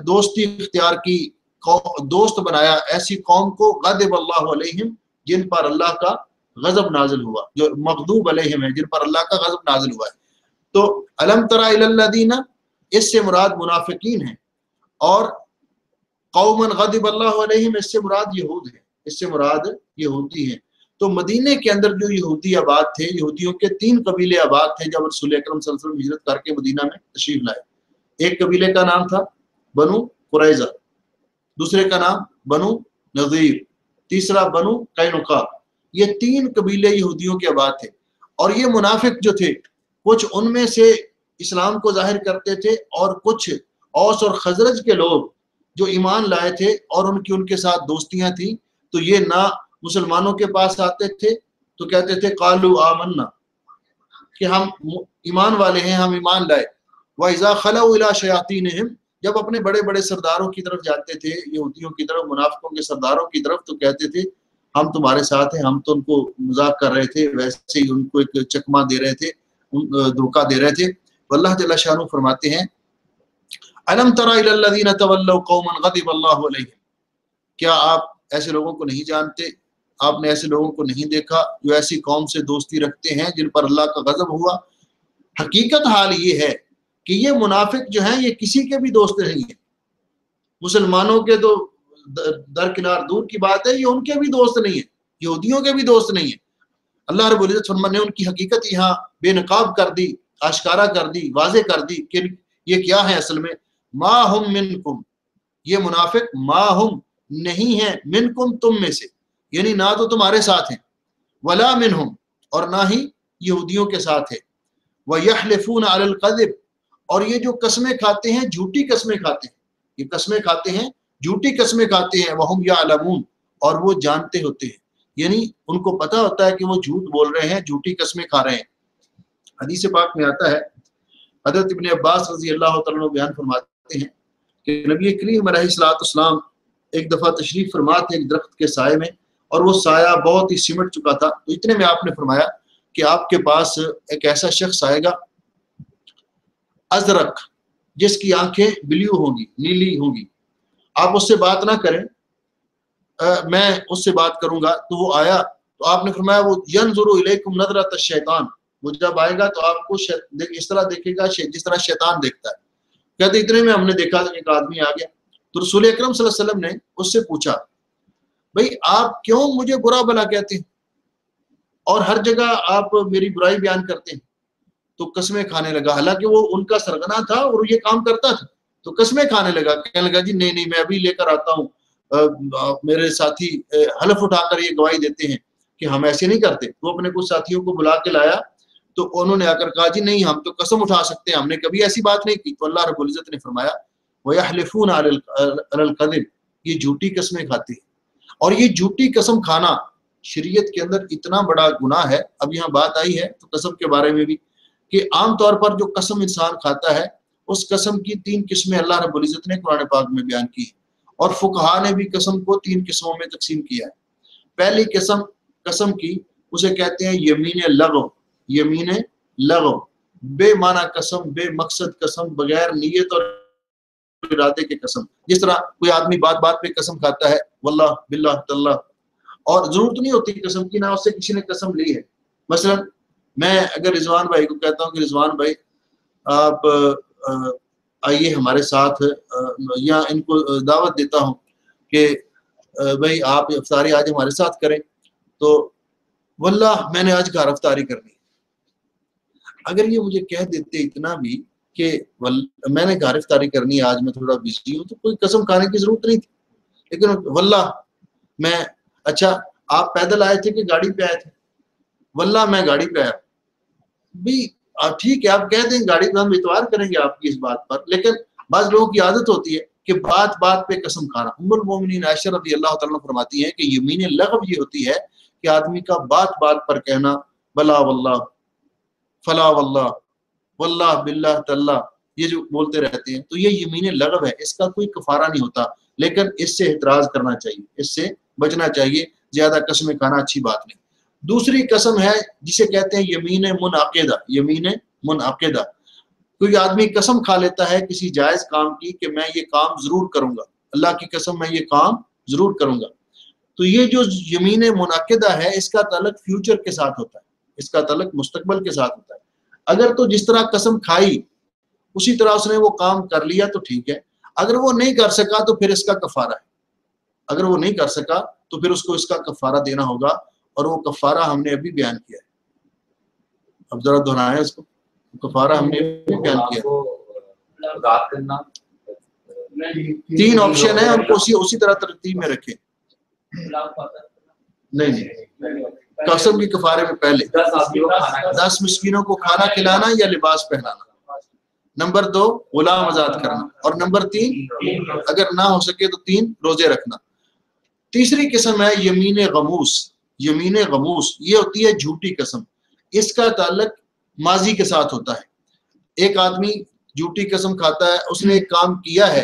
دوستی اختیار کی، دوست بنایا ایسی قوم کو، غضب اللہ علیہم، جن پر اللہ کا غضب نازل ہوا، جو مغضوب علیہم ہے، جن پر اللہ کا غضب نازل ہوا ہے۔ تو الم تر الی الذین، اس سے مراد منافقین ہیں، اور قوما غضب اللہ علیہم اس سے مراد یہود ہیں، اس سے مراد یہودی ہیں۔ تو مدینے کے اندر جو یہودی آباد تھے، یہودیوں کے 3 قبیلے آباد تھے جب رسول اکرم صلی اللہ علیہ وسلم ہجرت کر کے مدینہ میں تشریف لائے۔ ایک قبیلے کا نام تھا بنو قریظہ، دوسرے کا نام بنو نذیر، تیسرا بنو قینقاع۔ یہ 3 قبیلے یہودیوں کے آباد تھے، اور یہ منافق جو تھے کچھ ان میں سے اسلام کو ظاہر کرتے تھے، اور کچھ اوس اور خزرج کے لوگ جو ایمان لائے تھے اور ان کے ساتھ دوستیاں تھیں، تو یہ نہ مسلمانوں کے پاس آتے تھے تو کہتے تھے قالوا آمنا، کہ ہم ایمان والے ہیں، ہم ایمان لائے۔ وَإِذَا خَلَوْا إِلَىٰ شَيَاطِينِهِمْ، جب اپنے بڑے بڑے سرداروں کی طرف جاتے تھے، یہودیوں کی طرف، منافقوں کے سرداروں کی طرف، تو کہتے تھے ہم تمہارے ساتھ ہیں، ہم تو ان کو مذاق کر رہے تھے، ویسے ہی ان کو ایک چکما دے رہے تھے، دھوکہ دے رہے تھے۔ تو اللہ جل شانہ فرماتے ہیں الم تر الی الذین تولوا قوما غضب اللہ علیہم، کیا آپ ایسے لوگوں کو نہیں جانتے، آپ نے ایسے لوگوں کو نہیں دیکھا جو ایسی قوم سے دوستی رکھتے ہیں جن پر اللہ کا غضب ہوا؟ حقیقت حال یہ ہے کہ یہ منافق جو ہیں یہ کسی کے بھی دوست نہیں ہیں، مسلمانوں کے تو درکنار دور کی بات ہے، یہ ان کے بھی دوست نہیں ہیں، یہودیوں کے بھی دوست نہیں ہیں۔ اللہ رب العزت نے ان کی حقیقت یہاں بے نقاب کر دی، آشکارا کر دی، واضح کر دی کہ یہ کیا ہے اصل میں۔ ما ہم منکم، یہ منافق ما ہم نہیں ہیں منکم تم میں سے، یعنی نہ تو تمہارے ساتھ ہیں، ولا منہم اور نہ ہی یہودیوں کے ساتھ ہے، وَيَحْلِفُونَ عَلَى الْكَذِبِ اور یہ جو قسمیں کھاتے ہیں جھوٹی قسمیں کھاتے ہیں، یہ قسمیں کھاتے ہیں جھوٹی قسمیں کھاتے ہیں، وَهُمْ يَعْلَمُونَ اور وہ جانتے ہوتے ہیں، یعنی ان کو پتہ ہوتا ہے کہ وہ جھوٹ بول رہے ہیں، جھوٹی قسمیں کھا رہے ہیں۔ حدیث پاک میں آتا ہے، حضرت ابن عباس رضی اللہ تعالیٰ عنہ بیان فرماتے ہیں کہ نبی کریم علیہ الصلوۃ والسلام ایک دفعہ تشریف فرما تھے ایک درخت کے سائے میں، اور وہ سایہ بہت ہی سمٹ چکا تھا، تو اتنے میں آپ نے فرمایا کہ آپ کے پاس ایک ایسا شخص آئے گا ازرق، جس کی آنکھیں بلیو ہوں گی، نیلی ہوں گی، آپ اس سے بات نہ کریں، میں اس سے بات کروں گا۔ تو وہ آیا تو آپ نے فرمایا وہ ینظر الیکم نظرۃ الشیطان، وہ جب آئے گا تو آپ کو اس طرح دیکھے گا جس طرح شیطان دیکھتا ہے۔ کہتے اتنے میں ہم نے دیکھا کہ ایک آدمی آ گیا، تو رسول اکرم صلی اللہ علیہ وسلم نے اس سے پوچھا بھئی آپ کیوں مجھے برا بھلا کہتے ہیں اور ہر جگہ آپ میری برائی بیان کرتے ہیں؟ تو قسمیں کھانے لگا، حالانکہ وہ ان کا سرغنہ تھا اور یہ کام کرتا تھا، تو قسمیں کھانے لگا، کہنے لگا جی نہیں میں ابھی لے کر آتا ہوں، میرے ساتھی حلف اٹھا کر یہ گواہی دیتے ہیں کہ ہم ایسے نہیں کرتے۔ وہ اپنے کچھ ساتھیوں کو بلا کے لایا، تو انہوں نے آ کر کہا جی نہیں ہم تو قسم اٹھا سکتے ہیں، ہم نے کبھی ایسی بات نہیں کی۔ تو اللہ رب العزت نے فرمایا وَيَحْلِفُونَ عَلَى الْكَذِبِ، یہ جھوٹی قسمیں کھاتے ہیں، اور یہ جھوٹی قسم کھانا شریعت کے اندر اتنا بڑا گناہ ہے۔ اب یہاں بات آئی ہے تو قسم کے بارے میں بھی کہ عام طور پر جو قسم انسان کھاتا ہے اس قسم کی 3 قسمیں اللہ رب العزت نے قرآن پاک میں بیان کی ہیں، اور فقہا نے بھی قسم کو 3 قسموں میں تقسیم کیا ہے۔ پہلی قسم کی اسے کہتے ہیں یمین لغو، یمین لغو، بے معنی قسم، بے مقصد قسم، بغیر نیت اور ارادے کے قسم۔ جس طرح کوئی آدمی بات بات پہ قسم کھاتا ہے واللہ باللہ تاللہ، اور ضرورت نہیں ہوتی قسم کی، نہ اس سے کسی نے قسم لی ہے۔ مثلا میں اگر رضوان بھائی کو کہتا ہوں کہ رضوان بھائی آپ آئیے ہمارے ساتھ، یا ان کو دعوت دیتا ہوں کہ بھائی آپ افطاری آج ہمارے ساتھ کریں، تو واللہ میں نے آج گھر افطاری کرنی، اگر یہ مجھے کہہ دیتے اتنا بھی کہ میں نے گھر افطاری کرنی ہے آج میں تھوڑا بزی ہوں، تو کوئی قسم کھانے کی ضرورت نہیں تھی۔ لیکن واللہ میں، اچھا آپ پیدل آئے تھے کہ گاڑی پہ آئے تھے؟ واللہ میں گاڑی پہ آیا۔ بھی ٹھیک ہے آپ کہہ دیں گاڑی پہ، ہم اعتبار کریں گے آپ کی اس بات پر، لیکن بعض لوگوں کی عادت ہوتی ہے کہ بات بات پہ قسم کھانا۔ ام المومنین عائشہ رضی اللہ تعالیٰ فرماتی ہیں کہ یمین لغو یہ ہوتی ہے کہ آدمی کا بات بات پر کہنا بلا واللہ، فلا واللہ، واللہ باللہ تاللہ، یہ جو بولتے رہتے ہیں، تو یہ یمین لغو ہے، اس کا کوئی کفارہ نہیں ہوتا، لیکن اس سے احتراز کرنا چاہیے، اس سے بچنا چاہیے، زیادہ قسمیں کھانا اچھی بات نہیں۔ دوسری قسم ہے جسے کہتے ہیں یمین منعقدہ، یمین منعقدہ، کوئی آدمی قسم کھا لیتا ہے کسی جائز کام کی کہ میں یہ کام ضرور کروں گا، اللہ کی قسم میں یہ کام ضرور کروں گا، تو یہ جو یمین منعقدہ ہے اس کا تعلق فیوچر کے ساتھ ہوتا ہے، اس کا تعلق مستقبل کے ساتھ ہوتا ہے۔ اگر تو جس طرح قسم کھائی اسی طرح اس نے وہ کام کر لیا تو ٹھیک ہے، اگر وہ نہیں کر سکا تو پھر اس کا کفارہ ہے، اگر وہ نہیں کر سکا تو پھر اس کو اس کا کفارہ دینا ہوگا، اور وہ کفارہ ہم نے ابھی بیان کیا ہے، اب ذرا دہرائیں اس کو، کفارہ ہم نے ابھی بیان کیا ہے۔ 3 آپشن ہیں، ان کو اسی طرح ترتیب میں رکھیں۔ نہیں قسم کی کفارے میں پہلے 10 مسکینوں کو کھانا کھلانا یا لباس پہنانا، نمبر 2 غلام آزاد کرنا، اور نمبر 3 اگر نہ ہو سکے تو 3 روزے رکھنا۔ تیسری قسم ہے یمین غموس، یمین غموس یہ ہوتی ہے جھوٹی قسم، اس کا تعلق ماضی کے ساتھ ہوتا ہے۔ ایک آدمی جھوٹی قسم کھاتا ہے، اس نے ایک کام کیا ہے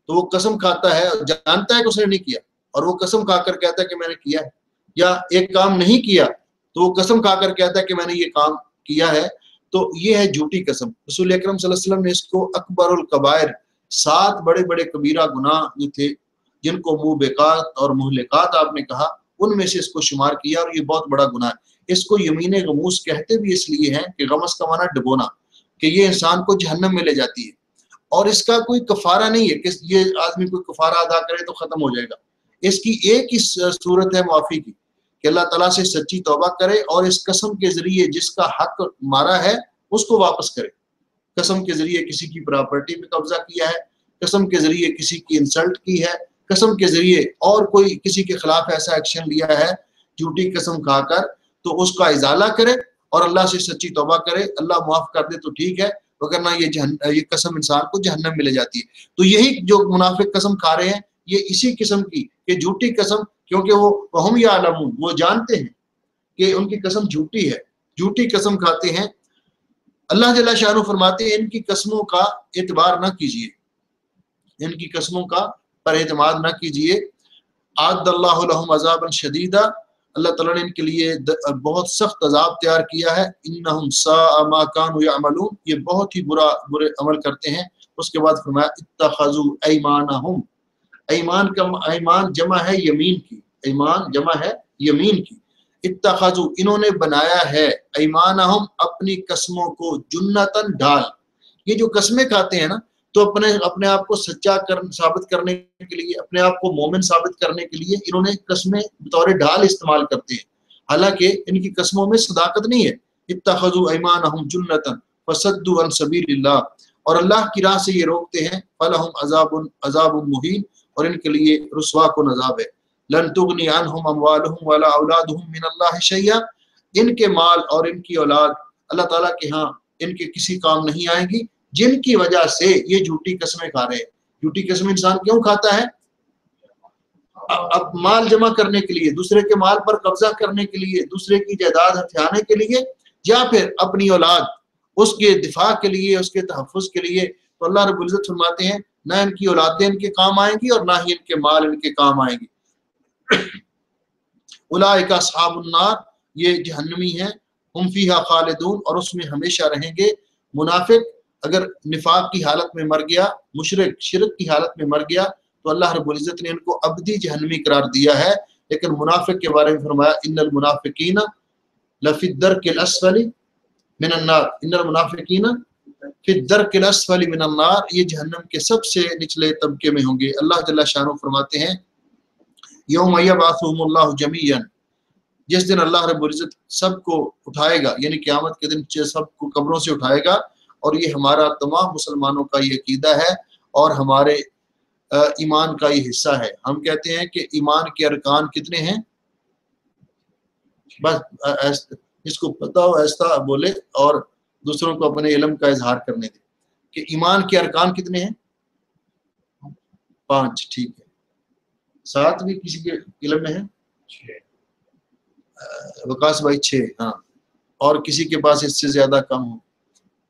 تو وہ قسم کھاتا ہے، جانتا ہے کہ اس نے نہیں کیا، اور وہ قسم کھا کر کہتا ہے کہ میں نے کیا ہے، یا ایک کام نہیں کیا تو وہ قسم کھا کر کہتا ہے کہ میں نے یہ کام کیا ہے، تو یہ ہے جھوٹی قسم۔ رسول اکرم صلی اللہ علیہ وسلم نے اس کو اکبر الکبائر، 7 بڑے بڑے کبیرہ گناہ جو تھے جن کو موبقات اور مہلکات آپ نے کہا، ان میں سے اس کو شمار کیا، اور یہ بہت بڑا گناہ ہے۔ اس کو یمین غموس کہتے بھی اس لیے ہیں کہ غمس کا معنی ڈبونا، کہ یہ انسان کو جہنم میں لے جاتی ہے، اور اس کا کوئی کفارہ نہیں ہے کہ یہ آدمی کوئی کفارہ ادا کرے تو ختم ہو جائے گا۔ اس کی ایک ہی صورت ہے معافی کی، کہ اللہ تعالیٰ سے سچی توبہ کرے اور اس قسم کے ذریعے جس کا حق مارا ہے اس کو واپس کرے۔ قسم کے ذریعے کسی کی پراپرٹی پہ قبضہ کیا ہے، قسم کے ذریعے کسی کی انسلٹ کی ہے، قسم کے ذریعے اور کوئی کسی کے خلاف ایسا ایکشن لیا ہے جھوٹی قسم کھا کر تو اس کا ازالہ کرے اور اللہ سے سچی توبہ کرے، اللہ معاف کر دے تو ٹھیک ہے، وگرنہ یہ قسم انسان کو جہنم میں لے جاتی ہے۔ تو یہی جو منافق قسم کھا رہے ہیں یہ اسی قسم کی کہ جھوٹی قسم، کیونکہ وہ ہم یعلمون، وہ جانتے ہیں کہ ان کی قسم جھوٹی ہے، جھوٹی قسم کھاتے ہیں۔ اللہ جل شانہ فرماتے ہیں ان کی قسموں کا اعتبار نہ کیجیے، ان کی قسموں کا پر اعتماد نہ کیجیے۔ اعد اللہ لہم عذابا شدیدا، اللہ تعالیٰ نے ان کے لیے بہت سخت عذاب تیار کیا ہے۔ انہم ساء ما کانوا یعملون، یہ بہت ہی برے عمل کرتے ہیں۔ اس کے بعد فرمایا اتخذوا ایمانہم، ایمان جمع ہے یمین کی، ایمان جمع ہے یمین کی۔ اتخذوا، انہوں نے بنایا ہے، ایمانہم، اپنی قسموں کو، جنتاً ڈھال۔ یہ جو قسمیں کھاتے ہیں نا تو اپنے آپ کو سچا ثابت کرنے کے لیے، اپنے آپ کو مومن ثابت کرنے کے لیے انہوں نے قسمیں بطور ڈھال استعمال کرتے ہیں، حالانکہ ان کی قسموں میں صداقت نہیں ہے۔ اتخذوا ایمانہم جنتاً فصدوا عن سبیل اللہ، اور اللہ کی راہ سے یہ روکتے ہیں، فلہم عذاب مہین، اور ان کے لیے رسوا کن عذاب ہے۔ لن تغنی عنہم اموالہم ولا اولادہم من اللہ شیئا، ان کے مال اور ان کی اولاد اللہ تعالیٰ کے ہاں ان کے کسی کام نہیں آئیں گی، جن کی وجہ سے یہ جھوٹی قسمیں کھا رہے ہیں۔ جھوٹی قسم انسان کیوں کھاتا ہے؟ اب مال جمع کرنے کے لیے، دوسرے کے مال پر قبضہ کرنے کے لیے، دوسرے کی جائیداد ہتھیانے کے لیے، یا پھر اپنی اولاد اس کے دفاع کے لیے، اس کے تحفظ کے لیے۔ تو اللہ رب العزت فرماتے ہیں نہ ان کی اولادیں ان کے کام آئیں گی اور نہ ہی ان کے مال ان کے کام آئیں گی۔ اولئک اصحاب النار، یہ جہنمی ہیں، ہم فیہا خالدون، اور اس میں ہمیشہ رہیں گے۔ منافق اگر نفاق کی حالت میں مر گیا، مشرک شرک کی حالت میں مر گیا، تو اللہ رب العزت نے ان کو ابدی جہنمی قرار دیا ہے۔ لیکن منافق کے بارے میں فرمایا ان المنافقین لفی الدرک الاسفل من النار، ان المنافقین فی الدرک الاسفل من النار، یہ جہنم کے سب سے نچلے طبقے میں ہوں گے۔ اللہ جل شانہ فرماتے ہیں یوم یبعثہم اللہ جمیعا، جس دن اللہ رب العزت سب کو اٹھائے گا، یعنی قیامت کے دن سب کو قبروں سے اٹھائے گا، اور یہ ہمارا تمام مسلمانوں کا یہ عقیدہ ہے اور ہمارے ایمان کا یہ حصہ ہے۔ ہم کہتے ہیں کہ ایمان کے ارکان کتنے ہیں؟ بس جس کو پتہ ہو ایسا بولے اور دوسروں کو اپنے علم کا اظہار کرنے دے کہ ایمان کے ارکان کتنے ہیں؟ 5، ٹھیک ہے۔ 7 بھی کسی کے علم میں ہے؟ وکاس بھائی 6، ہاں، اور کسی کے پاس اس سے زیادہ کم ہو؟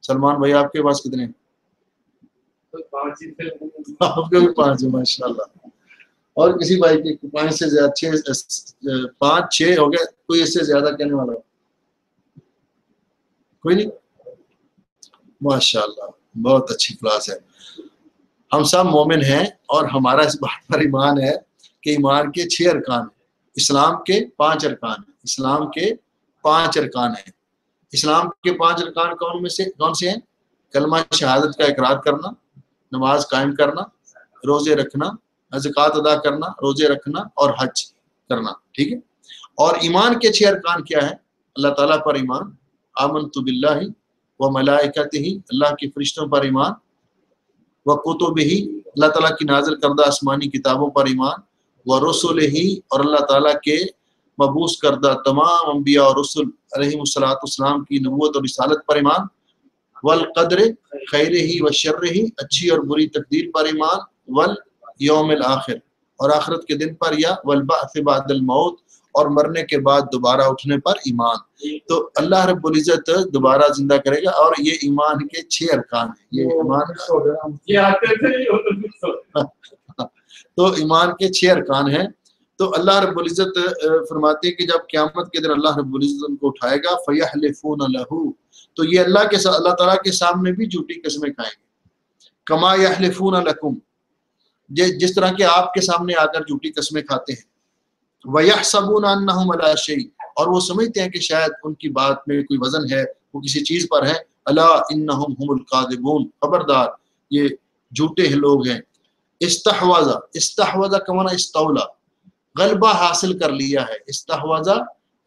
سلمان بھائی آپ کے پاس کتنے ہیں؟ آپ کے بھی 5 ہیں، ماشاء اللہ۔ اور کسی بھائی کے 5 سے زیادہ 5 6 ہو گئے، کوئی اس سے زیادہ کہنے والا؟ کوئی نہیں؟ ماشاء اللہ، بہت اچھی کلاس ہے۔ ہم سب مومن ہیں اور ہمارا اس بات پر ایمان ہے کہ ایمان کے 6 ارکان ہیں، اسلام کے 5 ارکان ہیں، اسلام کے 5 ارکان ہیں۔ اسلام کے 5 ارکان کون سے ہیں؟ کلمہ شہادت کا اقرار کرنا، نماز قائم کرنا، روزے رکھنا، زکوٰۃ ادا کرنا، روزے رکھنا اور حج کرنا، ٹھیک ہے۔ اور ایمان کے 6 ارکان کیا ہیں؟ اللہ تعالیٰ پر ایمان، آمنت باللہ و ملائکتہ، اللہ کی فرشتوں پر ایمان، و کتبہ، اللہ تعالیٰ کی نازل کردہ آسمانی کتابوں پر ایمان، و رسلہ، اور اللہ تعالیٰ کے مبعوث کردہ تمام انبیاء اور رسل علیہم السلام کی نبوت اور رسالت پر ایمان، والقدر خیرہ و شرہ، اچھی اور بری تقدیر پر ایمان، والیوم الآخر، اور آخرت کے دن پر، یا والبعث بعد الموت، اور مرنے کے بعد دوبارہ اٹھنے پر ایمان۔ تو اللہ رب العزت دوبارہ زندہ کرے گا، اور یہ ایمان کے 6 ارکان ہیں۔ یہ ایمان تو ایمان کے 6 ارکان ہیں۔ تو اللہ رب العزت فرماتے ہیں کہ جب قیامت کے دن اللہ رب العزت ان کو اٹھائے گا، فَيَحْلِفُونَ لَهُ، تو یہ اللہ تعالیٰ کے سامنے بھی جھوٹی قسمیں کھائیں گے، کما یحلفون لکم، جس طرح کہ آپ کے سامنے آ کر جھوٹی قسمیں کھاتے ہیں، وَيَحْسَبُونَ أَنَّهُمْ عَلَىٰ شَيْءٍ، اور وہ سمجھتے ہیں کہ شاید ان کی بات میں کوئی وزن ہے، وہ کسی چیز پر ہے۔ الا انہم هم الکاذبون، خبردار یہ جھوٹے لوگ ہیں۔ استحوذ کا معنی استولا، غلبہ حاصل کر لیا ہے، استحوذ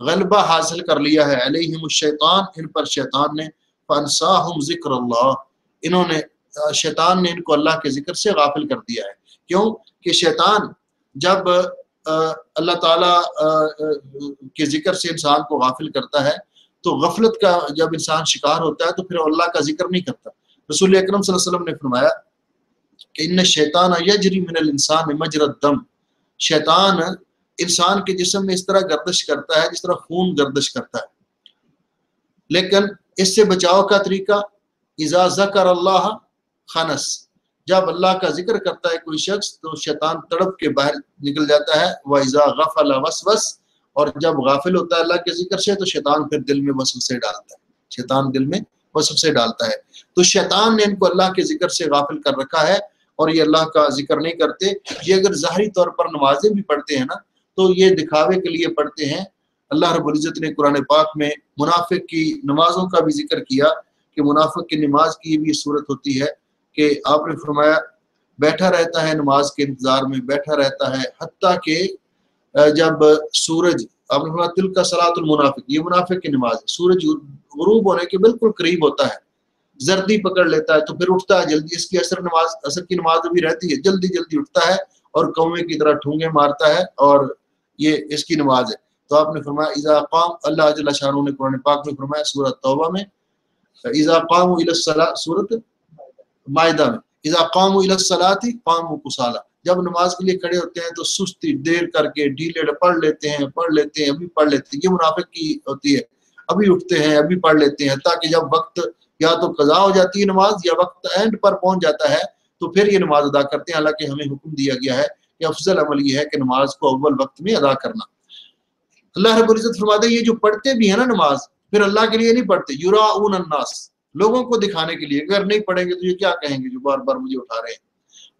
غلبہ حاصل کر لیا ہے، علیہم الشیطان، ان پر شیطان نے، فانساہم ذکر اللہ، انہوں نے شیطان نے ان کو اللہ کے ذکر سے غافل کر دیا ہے۔ کیوں کہ شیطان جب اللہ تعالیٰ کے ذکر سے انسان کو غافل کرتا ہے تو غفلت کا جب انسان شکار ہوتا ہے تو پھر اللہ کا ذکر نہیں کرتا۔ رسول اکرم صلی اللہ علیہ وسلم نے فرمایا کہ ان الشیطان یجری من الانسان مجری الدم، شیطان انسان کے جسم میں اس طرح گردش کرتا ہے جس طرح خون گردش کرتا ہے، لیکن اس سے بچاؤ کا طریقہ اذا ذکر اللہ خنس، جب اللہ کا ذکر کرتا ہے کوئی شخص تو شیطان تڑپ کے باہر نکل جاتا ہے، وَإِذَا غَفَلَ وَسْوَسَ، اور جب غافل ہوتا ہے اللہ کے ذکر سے تو شیطان پھر دل میں وسوسے ڈالتا ہے، شیطان دل میں وسوسے ڈالتا ہے۔ تو شیطان نے ان کو اللہ کے ذکر سے غافل کر رکھا ہے اور یہ اللہ کا ذکر نہیں کرتے۔ یہ اگر ظاہری طور پر نمازیں بھی پڑھتے ہیں نا تو یہ دکھاوے کے لیے پڑھتے ہیں۔ اللہ رب العزت نے قرآن پاک میں منافق کی نمازوں کا بھی ذکر کیا کہ منافق کی نماز کی بھی صورت ہوتی ہے کہ آپ نے فرمایا بیٹھا رہتا ہے نماز کے انتظار میں، بیٹھا رہتا ہے حتیٰ کہ جب سورج، آپ نے فرمایا تلک صلاۃ المنافق، یہ منافق کی نماز ہے، سورج غروب ہونے کے بالکل قریب ہوتا ہے، زردی پکڑ لیتا ہے تو پھر اٹھتا ہے جلدی، اس کی عصر کی نماز بھی رہتی ہے، جلدی جلدی اٹھتا ہے اور کوے کی طرح ٹھونگے مارتا ہے اور یہ اس کی نماز ہے۔ تو آپ نے فرمایا اذا قام، اللہ جل شانہ نے قرآن پاک میں فرمایا سورۃ توبہ میں اذا قاموا الی الصلاۃ، سورۃ مائدہ میں اذا قاموا الی الصلاۃ قاموا کسالى، جب نماز کے لیے کھڑے ہوتے ہیں تو سستی دیر کر کے ڈھیلے پڑھ لیتے ہیں ابھی پڑھ لیتے ہیں، یہ منافق کی ہوتی ہے، ابھی اٹھتے ہیں ابھی پڑھ لیتے ہیں تاکہ جب وقت یا تو قضا ہو جاتی ہے نماز یا وقت اینڈ پر پہنچ جاتا ہے تو پھر یہ نماز ادا کرتے ہیں، حالانکہ ہمیں حکم دیا گیا ہے کہ افضل عمل یہ ہے کہ نماز کو اول وقت میں ادا کرنا۔ اللہ رب العزت فرماتے ہیں یہ جو پڑھتے بھی ہیں نا نماز، پھر اللہ کے لیے نہیں پڑھتے، یراؤن الناس، لوگوں کو دکھانے کے لیے، اگر نہیں پڑھیں گے تو یہ کیا کہیں گے جو بار بار مجھے اٹھا رہے ہیں،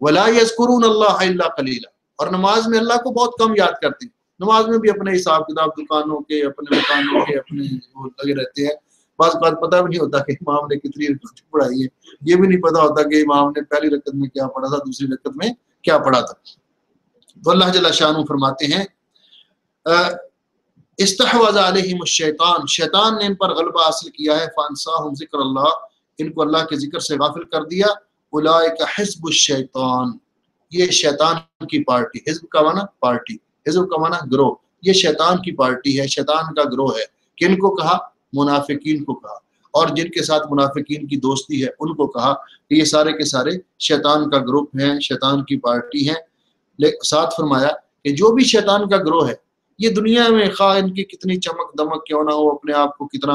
ولا یذکرون اللہ الا قلیلا، اور نماز میں اللہ کو بہت کم یاد کرتے ہیں، نماز میں بھی اپنے حساب کتاب دکانوں کے اپنے مکانوں کے اپنے وہ لگے رہتے ہیں، بعض بات پتہ بھی نہیں ہوتا کہ امام نے کتنی رکعت پڑھائی ہے، یہ بھی نہیں پتا ہوتا کہ امام نے پہلی رکعت میں کیا پڑھا تھا دوسری رکعت میں کیا پڑھا تھا۔ تو اللہ جل شانہ فرماتے ہیں استحوذ علیہم الشیطان، شیطان نے ان پر غلبہ حاصل کیا ہے، فانساہم ذکر اللہ، ان کو اللہ کے ذکر سے غافل کر دیا، اولئک حزب الشیطان، یہ شیطان کی پارٹی، حزب کا معنی پارٹی، حزب کا معنی گروہ، یہ شیطان کی پارٹی ہے، شیطان کا گروہ ہے۔ کن کو کہا؟ منافقین کو کہا، اور جن کے ساتھ منافقین کی دوستی ہے ان کو کہا کہ یہ سارے کے سارے شیطان کا گروپ ہیں، شیطان کی پارٹی ہیں۔ ساتھ فرمایا کہ جو بھی شیطان کا گروہ ہے یہ دنیا میں خواہ ان کی کتنی چمک دمک کیوں نہ ہو، اپنے آپ کو کتنا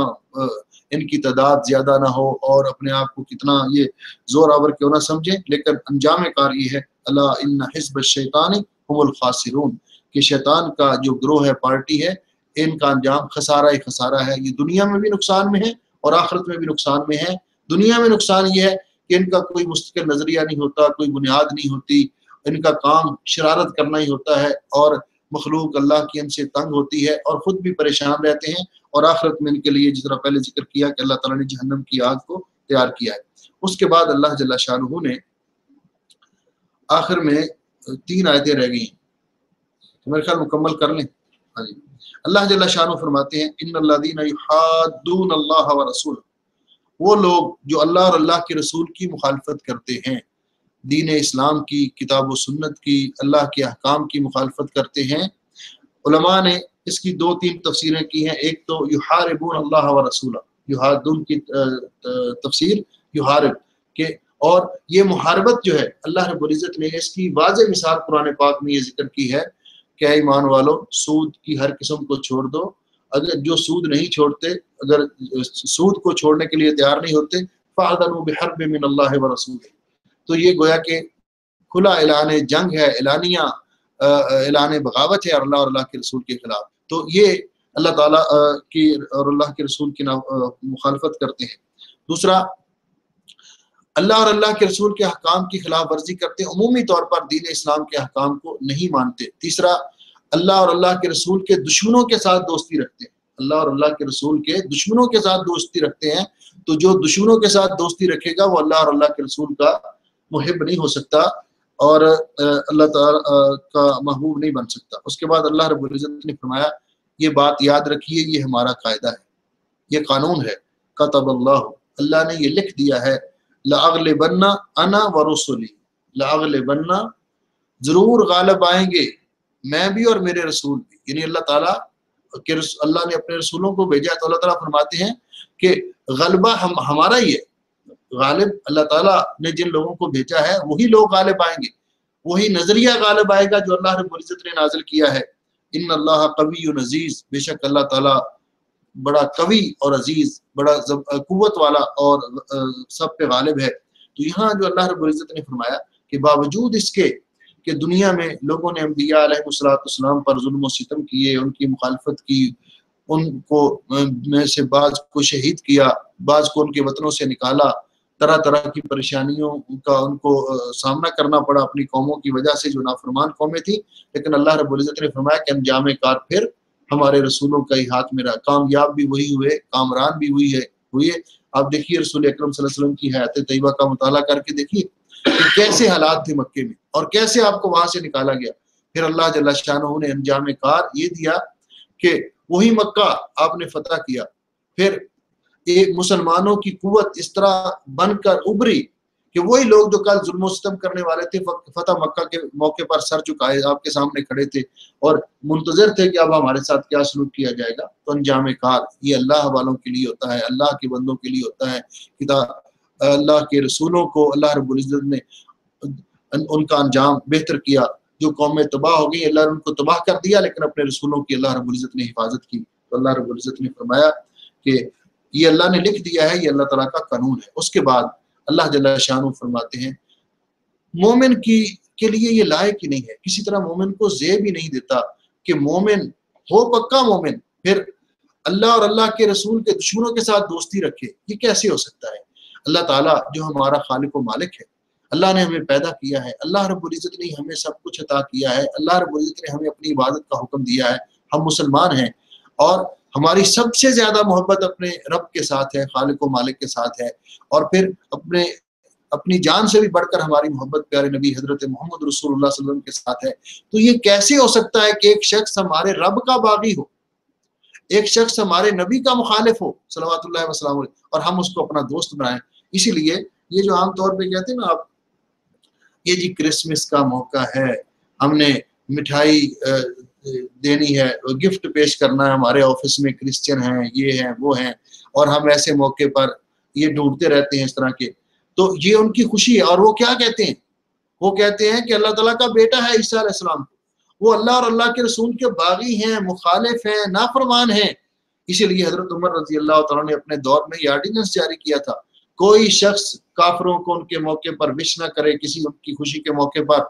ان کی تعداد زیادہ نہ ہو اور اپنے آپ کو کتنا یہ زور آور کیوں نہ سمجھیں، لیکن انجام کار یہ ہے الا ان حزب الشیطان هم الخاسرون، کہ شیطان کا جو گروہ ہے، پارٹی ہے، ان کا انجام خسارہ ہی خسارہ ہے، یہ دنیا میں بھی نقصان میں ہے اور آخرت میں بھی نقصان میں ہے۔ دنیا میں نقصان یہ ہے کہ ان کا کوئی مستقل نظریہ نہیں ہوتا، کوئی بنیاد نہیں ہوتی، ان کا کام شرارت کرنا ہی ہوتا ہے اور مخلوق اللہ کی ان سے تنگ ہوتی ہے اور خود بھی پریشان رہتے ہیں، اور آخرت میں ان کے لیے جس طرح پہلے ذکر کیا کہ اللہ تعالیٰ نے جہنم کی آگ کو تیار کیا ہے۔ اس کے بعد اللہ جل شانہ نے آخر میں 3 آیتیں رہ گئی ہیں، میرے خیال مکمل کر لیں۔ ہاں جی، اللہ جل شانہ فرماتے ہیں ان الذین یحادون اللہ ورسولہ، وہ لوگ جو اللہ اور اللہ کے رسول کی مخالفت کرتے ہیں، دین اسلام کی، کتاب و سنت کی، اللہ کے احکام کی مخالفت کرتے ہیں۔ علماء نے اس کی 2-3 تفسیریں کی ہیں، ایک تو یحاربون اللہ ورسولہ، یحادون کی تفسیر یحارب کہ، اور یہ محاربت جو ہے اللہ رب العزت نے اس کی واضح مثال قرآن پاک میں یہ ذکر کی ہے کہ اے ایمان والو سود کی ہر قسم کو چھوڑ دو، اگر جو سود نہیں چھوڑتے، اگر سود کو چھوڑنے کے لیے تیار نہیں ہوتے فَأَذَنُوا بِحَرْبٍ مِّنَ اللَّهِ وَرَسُولِهِ، تو یہ گویا کہ کھلا اعلان جنگ ہے، اعلانیہ اعلان بغاوت ہے اللہ اور اللہ کے رسول کے خلاف۔ تو یہ اللہ تعالیٰ کی اور اللہ کے رسول کی مخالفت کرتے ہیں۔ دوسرا، اللہ اور اللہ کے رسول کے احکام کی خلاف ورزی کرتے ہیں، عمومی طور پر دین اسلام کے احکام کو نہیں مانتے۔ تیسرا، اللہ اور اللہ کے رسول کے دشمنوں کے ساتھ دوستی رکھتے ہیں، اللہ اور اللہ کے رسول کے دشمنوں کے ساتھ دوستی رکھتے ہیں، تو جو دشمنوں کے ساتھ دوستی رکھے گا وہ اللہ اور اللہ کے رسول کا محب نہیں ہو سکتا اور اللہ تعالیٰ کا محبوب نہیں بن سکتا۔ اس کے بعد اللہ رب العزت نے فرمایا یہ بات یاد رکھیے، یہ ہمارا قاعدہ ہے، یہ قانون ہے، کتب اللہ، اللہ نے یہ لکھ دیا ہے، لأغلبن انا ورسلی، لأغلبن، ضرور غالب آئیں گے میں بھی اور میرے رسول بھی، یعنی اللہ تعالیٰ کہ اللہ نے اپنے رسولوں کو بھیجا ہے، تو اللہ تعالیٰ فرماتے ہیں کہ غلبہ ہمارا ہی ہے، غالب اللہ تعالیٰ نے جن لوگوں کو بھیجا ہے وہی لوگ غالب آئیں گے، وہی نظریہ غالب آئے گا جو اللہ رب العزت نے نازل کیا ہے۔ ان اللہ قوی عزیز، بے شک اللہ تعالیٰ بڑا قوی اور عزیز، بڑا قوت والا اور سب پہ غالب ہے۔ تو یہاں جو اللہ رب العزت نے فرمایا کہ باوجود اس کے کہ دنیا میں لوگوں نے انبیاء علیہ السلام پر ظلم و ستم کیے، ان کی مخالفت کی، ان کو میں سے بعض کو شہید کیا، بعض کو ان کے وطنوں سے نکالا، طرح طرح کی پریشانیوں کا ان کو سامنا کرنا پڑا اپنی قوموں کی وجہ سے جو نافرمان قومیں تھیں، لیکن اللہ رب العزت نے فرمایا کہ انجام کار پھر ہمارے رسولوں کا ہی ہاتھ میں رہا، کامیاب بھی وہی ہوئے، کامران بھی ہوئے۔ آپ دیکھیے رسول اکرم صلی اللہ علیہ وسلم کی حیات طیبہ کا مطالعہ کر کے دیکھیے کہ کیسے حالات تھے مکے میں اور کیسے آپ کو وہاں سے نکالا گیا۔ پھر اللہ جل شانہ نے انجام کار یہ دیا کہ وہی مکہ آپ نے فتح کیا، پھر ایک مسلمانوں کی قوت اس طرح بن کر ابھری کہ وہی لوگ جو کل ظلم و ستم کرنے والے تھے فتح مکہ کے موقع پر سر جھکائے آپ کے سامنے کھڑے تھے اور منتظر تھے کہ اب ہمارے ساتھ کیا سلوک کیا جائے گا۔ تو انجام کار یہ اللہ والوں کے لیے ہوتا ہے، اللہ کے بندوں کے لیے ہوتا ہے۔ اللہ کے رسولوں کو اللہ رب العزت نے ان کا انجام بہتر کیا، جو قومیں تباہ ہو گئی اللہ نے ان کو تباہ کر دیا، لیکن اپنے رسولوں کی اللہ رب العزت نے حفاظت کی۔ تو اللہ رب العزت نے فرمایا کہ یہ اللہ نے لکھ دیا ہے، یہ اللہ تعالیٰ کا قانون ہے۔ اس کے بعد اللہ جل شانہ فرماتے ہیں مومن کے لیے یہ لائق ہی نہیں ہے، کسی طرح مومن کو زیب ہی نہیں دیتا کہ مومن ہو پکا مومن پھر اللہ اور اللہ کے رسول کے دشمنوں کے ساتھ دوستی رکھے۔ یہ کیسے ہو سکتا ہے؟ اللہ تعالیٰ جو ہمارا خالق و مالک ہے، اللہ نے ہمیں پیدا کیا ہے، اللہ رب العزت نے ہمیں سب کچھ عطا کیا ہے، اللہ رب العزت نے ہمیں اپنی عبادت کا حکم دیا ہے، ہم مسلمان ہیں اور ہماری سب سے زیادہ محبت اپنے رب کے ساتھ ہے، خالق و مالک کے ساتھ ہے، اور پھر اپنی جان سے بھی بڑھ کر ہماری محبت پیارے نبی حضرت محمد رسول اللہ صلی اللہ علیہ وسلم کے ساتھ ہے۔ تو یہ کیسے ہو سکتا ہے کہ ایک شخص ہمارے رب کا باغی ہو، ایک شخص ہمارے نبی کا مخالف ہو صلوات اللہ وسلم علیہ، اور ہم اس کو اپنا دوست بنائیں؟ اسی لیے یہ جو عام طور پہ کہتے ہیں نا آپ، یہ جی کرسمس کا موقع ہے، ہم نے مٹھائی دینی ہے، گفٹ پیش کرنا ہے، ہمارے آفس میں کرسچن ہیں، یہ ہیں وہ ہیں، اور ہم ایسے موقع پر یہ ڈھونڈتے رہتے ہیں اس طرح کے۔ تو یہ ان کی خوشی ہے، اور وہ کیا کہتے ہیں؟ وہ کہتے ہیں کہ اللہ تعالیٰ کا بیٹا ہے عیسیٰ علیہ السلام، وہ اللہ اور اللہ کے رسول کے باغی ہیں، مخالف ہیں، نافرمان ہیں۔ اسی لیے حضرت عمر رضی اللہ تعالیٰ نے اپنے دور میں یہ آرڈیننس جاری کیا تھا، کوئی شخص کافروں کو ان کے موقع پر وش نہ کرے، کسی ان کی خوشی کے موقع پر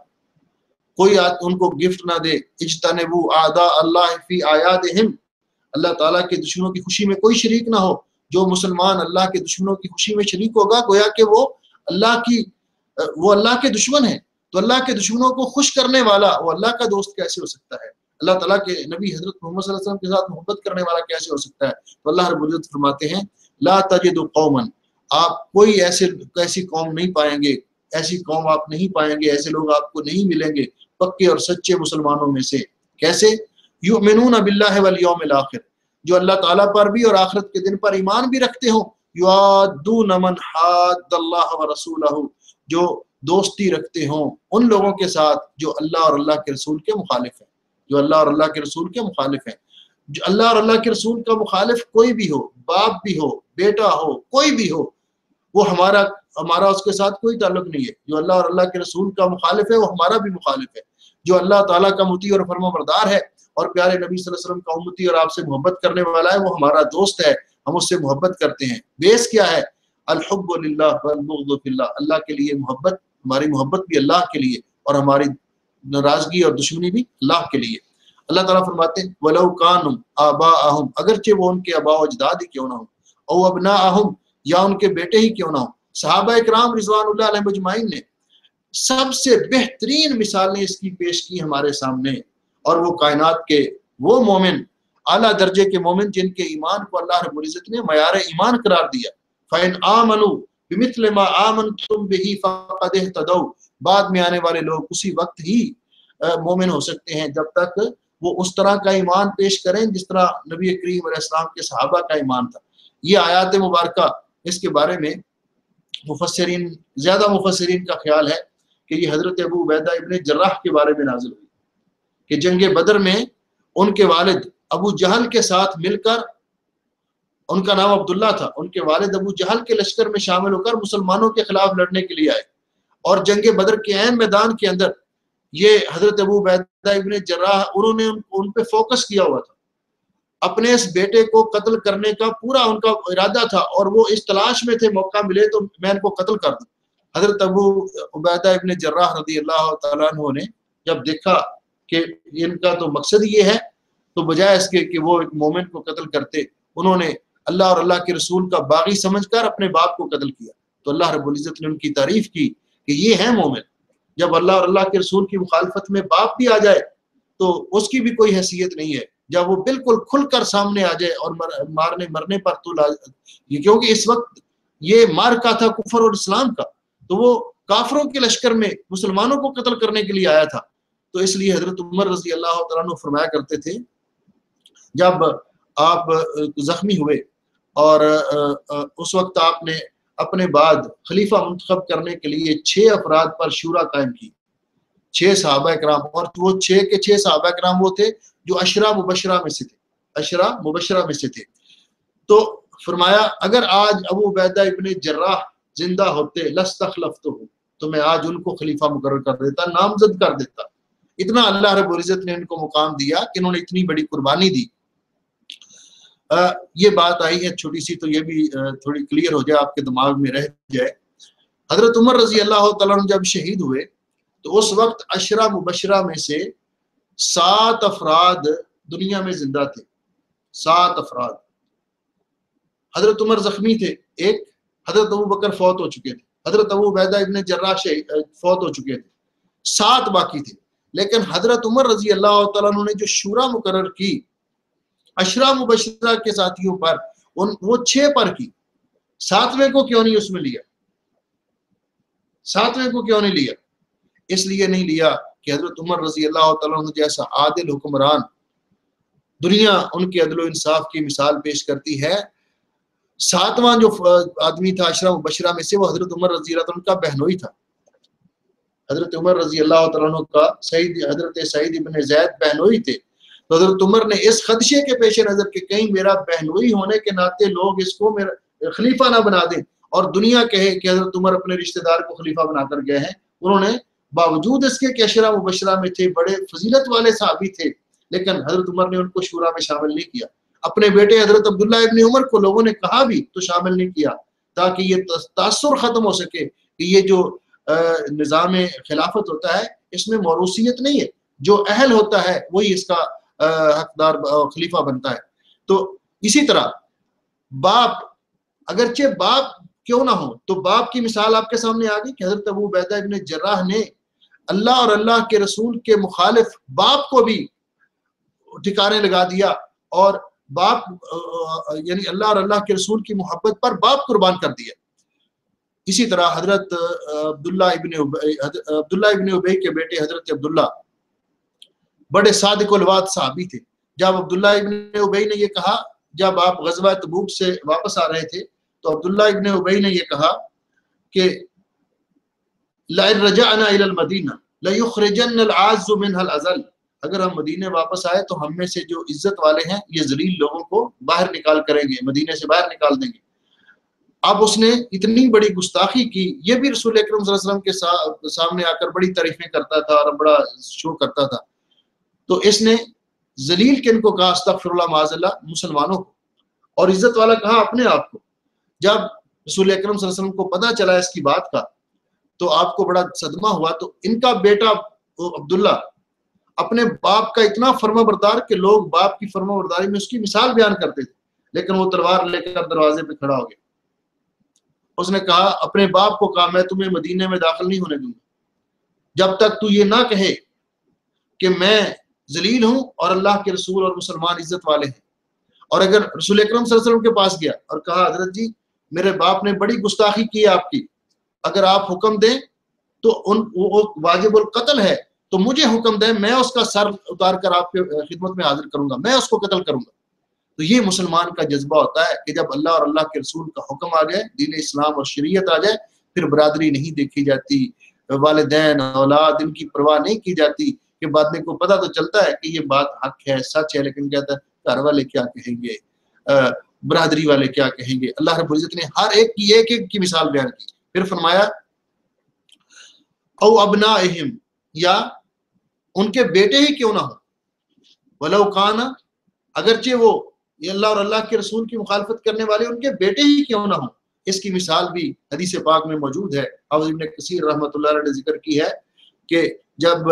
کوئی ان کو گفٹ نہ دے۔ اجتنبوا اعداء اللہ فی اعیادہم، اللہ تعالیٰ کے دشمنوں کی خوشی میں کوئی شریک نہ ہو۔ جو مسلمان اللہ کے دشمنوں کی خوشی میں شریک ہوگا گویا کہ وہ اللہ کے دشمن ہیں۔ تو اللہ کے دشمنوں کو خوش کرنے والا وہ اللہ کا دوست کیسے ہو سکتا ہے؟ اللہ تعالیٰ کے نبی حضرت محمد صلی اللہ علیہ وسلم کے ساتھ محبت کرنے والا کیسے ہو سکتا ہے؟ تو اللہ رب العزت فرماتے ہیں لا تجد قوما، آپ کوئی ایسی قوم نہیں پائیں گے، ایسی قوم آپ نہیں پائیں گے، ایسے لوگ آپ کو نہیں ملیں گے پکے اور سچے مسلمانوں میں سے۔ کیسے؟ یؤمنون باللہ والیوم الاخر، جو اللہ تعالیٰ پر بھی اور آخرت کے دن پر ایمان بھی رکھتے ہوں، یوادون من حاد اللہ ورسولہ، جو دوستی رکھتے ہوں ان لوگوں کے ساتھ جو اللہ اور اللہ کے رسول کے مخالف ہیں، جو اللہ اور اللہ کے رسول کے مخالف ہیں۔ جو اللہ اور اللہ کے رسول کا مخالف کوئی بھی ہو، باپ بھی ہو، بیٹا ہو، کوئی بھی ہو، وہ ہمارا اس کے ساتھ کوئی تعلق نہیں ہے۔ جو اللہ اور اللہ کے رسول کا مخالف ہے وہ ہمارا بھی مخالف ہے۔ جو اللہ تعالیٰ کا مطیع اور فرما بردار ہے اور پیارے نبی صلی اللہ علیہ وسلم کا امتی اور آپ سے محبت کرنے والا ہے، وہ ہمارا دوست ہے، ہم اس سے محبت کرتے ہیں۔ بیس کیا ہے؟ الحب للہ والبغض فی اللہ، اللہ کے لیے محبت، ہماری محبت بھی اللہ کے لیے اور ہماری ناراضگی اور دشمنی بھی اللہ کے لیے۔ اللہ تعالیٰ فرماتے ہیں وَلَوْ كَانُوا آبَاءَهُمْ، اگرچہ وہ ان کے آباء و اجداد ہی کیوں نہ ہوں، او ابناءَهُمْ، یا ان کے بیٹے ہی کیوں نہ ہوں۔ صحابہ اکرام رضوان اللہ علیہم اجمعین نے سب سے بہترین مثالیں اس کی پیش کی ہمارے سامنے، اور وہ کائنات کے وہ مومن، اعلیٰ درجے کے مومن جن کے ایمان کو اللہ رب العزت نے معیار ایمان قرار دیا۔ فَإِنْ آمَنُوا بِمِثْلِ مَا آمَنْتُمْ بِهِ فَقَدِ اهْتَدَوْا، بعد میں آنے والے لوگ اسی وقت ہی مومن ہو سکتے ہیں جب تک وہ اس طرح کا ایمان پیش کریں جس طرح نبی کریم علیہ السلام کے صحابہ کا ایمان تھا۔ یہ آیات مبارکہ، اس کے بارے میں زیادہ مفسرین کا خیال ہے کہ یہ حضرت ابو عبیدہ ابن جراح کے بارے میں نازل ہوئی کہ جنگ بدر میں ان کے والد ابو جہل کے ساتھ مل کر، ان کا نام عبداللہ تھا، ان کے والد ابو جہل کے لشکر میں شامل ہو کر مسلمانوں کے خلاف لڑنے کے لیے آئے، اور جنگ بدر کے عین میدان کے اندر یہ حضرت ابو عبیدہ ابن جراح انہوں نے ان پہ فوکس کیا ہوا تھا، اپنے اس بیٹے کو قتل کرنے کا پورا ان کا ارادہ تھا، اور وہ اس تلاش میں تھے موقع ملے تو میں ان کو قتل کر دوں۔ حضرت ابو عبیدہ ابن جراح رضی اللہ تعالیٰ عنہ نے جب دیکھا کہ ان کا تو مقصد یہ ہے، تو بجائے اس کے کہ وہ ایک مومن کو قتل کرتے، انہوں نے اللہ اور اللہ کے رسول کا باغی سمجھ کر اپنے باپ کو قتل کیا۔ تو اللہ رب العزت نے ان کی تعریف کی کہ یہ ہے مومن۔ جب اللہ اور اللہ کے رسول کی مخالفت میں باپ بھی آ جائے تو اس کی بھی کوئی حیثیت نہیں ہے، جب وہ بالکل کھل کر سامنے آ جائے اور مرنے پر تو کیونکہ اس وقت یہ مارکا تھا کفر اور اسلام کا، تو وہ کافروں کے لشکر میں مسلمانوں کو قتل کرنے کے لیے آیا تھا۔ تو اس لیے حضرت عمر رضی اللہ تعالیٰ عنہ فرمایا کرتے تھے جب آپ زخمی ہوئے اور اس وقت آپ نے اپنے بعد خلیفہ منتخب کرنے کے لیے 6 افراد پر شورا قائم کی، 6 صحابہ کرام، اور وہ 6 کے 6 صحابہ کرام وہ تھے جو عشرہ مبشرہ میں سے تھے، عشرہ مبشرہ میں سے تھے۔ تو فرمایا اگر آج ابو عبیدہ ابن جراح زندہ ہوتے لستخلفتہ، تو میں آج ان کو خلیفہ مقرر کر دیتا، نامزد کر دیتا۔ اتنا اللہ رب العزت نے ان کو مقام دیا کہ انہوں نے اتنی بڑی قربانی دی۔ یہ بات آئی ہے چھوٹی سی، تو یہ بھی تھوڑی کلیئر ہو جائے، آپ کے دماغ میں رہ جائے۔ حضرت عمر رضی اللہ تعالیٰ عنہ جب شہید ہوئے تو اس وقت عشرہ مبشرہ میں سے 7 افراد دنیا میں زندہ تھے، 7 افراد۔ حضرت عمر زخمی تھے ایک، حضرت ابو بکر فوت ہو چکے تھے، حضرت ابو عبیدہ ابن جراح فوت ہو چکے تھے، 7 باقی تھے۔ لیکن حضرت عمر رضی اللہ تعالیٰ عنہ نے جو شورا مقرر کی عشرہ مبشرہ کے ساتھیوں پر، وہ 6 پر کی، 7ویں کو کیوں نہیں اس میں لیا؟ 7ویں کو کیوں نہیں لیا؟ اس لیے نہیں لیا کہ حضرت عمر رضی اللہ تعالیٰ عنہ جیسا عادل حکمران، دنیا ان کے عدل و انصاف کی مثال پیش کرتی ہے۔ 7واں جو آدمی تھا عشرہ مبشرہ میں سے، وہ حضرت عمر رضی اللہ عنہ کا بہنوئی تھا۔ حضرت عمر رضی اللہ تعالیٰ عنہ کا حضرت سعید ابن زید بہنوئی تھے۔ تو حضرت عمر نے اس خدشے کے پیش نظر کہ کہیں میرا بہنوئی ہونے کے ناطے لوگ اس کو میرا خلیفہ نہ بنا دیں اور دنیا کہے کہ حضرت عمر اپنے رشتہ دار کو خلیفہ بنا کر گئے ہیں، انہوں نے باوجود اس کے کہ عشرہ مبشرہ میں تھے، بڑے فضیلت والے صحابی تھے، لیکن حضرت عمر نے ان کو شورا میں شامل نہیں کیا۔ اپنے بیٹے حضرت عبداللہ ابن عمر کو لوگوں نے کہا بھی تو شامل نہیں کیا، تاکہ یہ تاثر ختم ہو سکے کہ یہ جو نظام خلافت ہوتا ہے اس میں موروثیت نہیں ہے، جو اہل ہوتا ہے وہی اس کا حقدار خلیفہ بنتا ہے۔ تو اسی طرح باپ، اگرچہ باپ کیوں نہ ہو، تو باپ کی مثال آپ کے سامنے آ گئی کہ حضرت ابو عبیدہ ابن جراح نے اللہ اور اللہ کے رسول کے مخالف باپ کو بھی ٹھکانے لگا دیا، اور باپ یعنی اللہ اور اللہ کے رسول کی محبت پر باپ قربان کر دیا۔ اسی طرح حضرت عبداللہ ابن ابی کے بیٹے حضرت عبداللہ بڑے صادق الوعد صحابی تھے۔ جب عبداللہ ابن ابی نے یہ کہا، جب آپ غزوہ تبوک سے واپس آ رہے تھے تو عبداللہ ابن ابی نے یہ کہا کہ لَإِن رَجَعْنَا إِلَى الْمَدِينَةِ لَيُخْرِجَنَّ الْعَازُّ مِنْهَا الْأَذَلَّ، اگر ہم مدینے واپس آئے تو ہم میں سے جو عزت والے ہیں یہ ذلیل لوگوں کو باہر نکال کریں گے، مدینے سے باہر نکال دیں گے۔ اب اس نے اتنی بڑی گستاخی کی، یہ بھی رسول اکرم صلی اللہ علیہ وسلم کے سامنے آ کر بڑی تعریفیں کرتا تھا اور بڑا شو کرتا تھا، تو اس نے ذلیل کن کو کہا؟ استغفر اللہ معاذ اللہ، مسلمانوں کو، اور عزت والا کہا اپنے آپ کو۔ جب رسول اکرم صلی اللہ علیہ وسلم کو پتہ چلا اس کی بات کا تو آپ کو بڑا صدمہ ہوا۔ تو ان کا بیٹا عبداللہ اپنے باپ کا اتنا فرما بردار کہ لوگ باپ کی فرما برداری میں اس کی مثال بیان کرتے تھے، لیکن وہ تلوار لے کر دروازے پہ کھڑا ہو گیا۔ اس نے کہا، اپنے باپ کو کہا، میں تمہیں مدینے میں داخل نہیں ہونے دوں گا جب تک تو یہ نہ کہے کہ میں ذلیل ہوں اور اللہ کے رسول اور مسلمان عزت والے ہیں۔ اور اگر رسول اکرم صلی اللہ علیہ وسلم کے پاس گیا اور کہا، حضرت جی میرے باپ نے بڑی گستاخی کی آپ کی، اگر آپ حکم دیں تو وہ واجب القتل ہے، تو مجھے حکم دیں، میں اس کا سر اتار کر آپ کے خدمت میں حاضر کروں گا، میں اس کو قتل کروں گا۔ تو یہ مسلمان کا جذبہ ہوتا ہے کہ جب اللہ اور اللہ کے رسول کا حکم آ جائے، دین اسلام اور شریعت آ جائے، پھر برادری نہیں دیکھی جاتی، والدین اولاد ان کی پرواہ نہیں کی جاتی کہ بعد کو پتہ تو چلتا ہے کہ یہ بات حق ہے، سچ ہے، لیکن کہتا ہے گھر والے کیا کہیں گے، برادری والے کیا کہیں گے۔ اللہ رب العزت نے ہر ایک کی مثال بیان کی۔ پھر فرمایا او ابنائہم، یا ان کے بیٹے ہی کیوں نہ ہو، ولو کان، اگرچہ وہ یہ اللہ اور اللہ کے رسول کی مخالفت کرنے والے ان کے بیٹے ہی کیوں نہ ہوں۔ اس کی مثال بھی حدیث پاک میں موجود ہے۔ حافظ ابن کثیر رحمۃ اللہ علیہ نے ذکر کی ہے کہ جب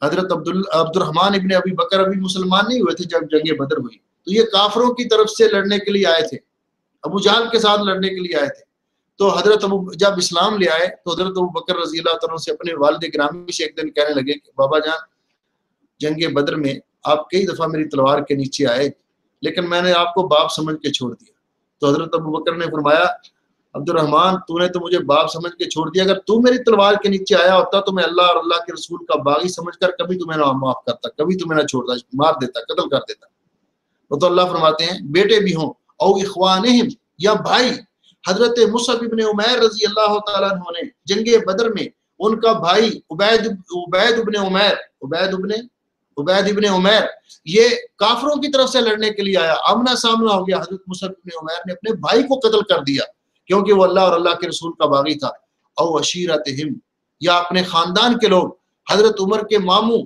حضرت عبد الرحمن ابن ابی بکر ابھی مسلمان نہیں ہوئے تھے، جب جنگ بدر ہوئی تو یہ کافروں کی طرف سے لڑنے کے لیے آئے تھے، ابو جہل کے ساتھ لڑنے کے لیے آئے تھے۔ تو حضرت جب اسلام لے آئے تو حضرت ابو بکر رضی اللہ تعالیٰ سے اپنے والد گرامی سے ایک دن کہنے لگے کہ بابا جان، جنگ بدر میں آپ کئی دفعہ میری تلوار کے نیچے آئے، لیکن میں نے آپ کو باپ سمجھ کے چھوڑ دیا۔ تو حضرت ابو بکر نے فرمایا عبد الرحمن، تو نے تو مجھے باپ سمجھ کے چھوڑ دیا، اگر تو میری تلوار کے نیچے آیا ہوتا تو میں اللہ اور اللہ کے رسول کا باغی سمجھ کر کبھی تمہیں نہ معاف کرتا، کبھی تمہیں نہ چھوڑتا، مار دیتا، قتل کر دیتا۔ وہ تو اللہ فرماتے ہیں بیٹے بھی ہوں، او اخوانہم، یا بھائی۔ حضرت مصعب ابن عمیر رضی اللہ تعالیٰ عنہ نے جنگ بدر میں ان کا بھائی عبید ابن عمیر یہ کافروں کی طرف سے لڑنے کے لیے آیا، آمنا سامنا ہو گیا، حضرت مصعب ابن عمیر نے اپنے بھائی کو قتل کر دیا کیونکہ وہ اللہ اور اللہ کے رسول کا باغی تھا۔ او عشیرتہم، یا اپنے خاندان کے لوگ، حضرت عمر کے ماموں،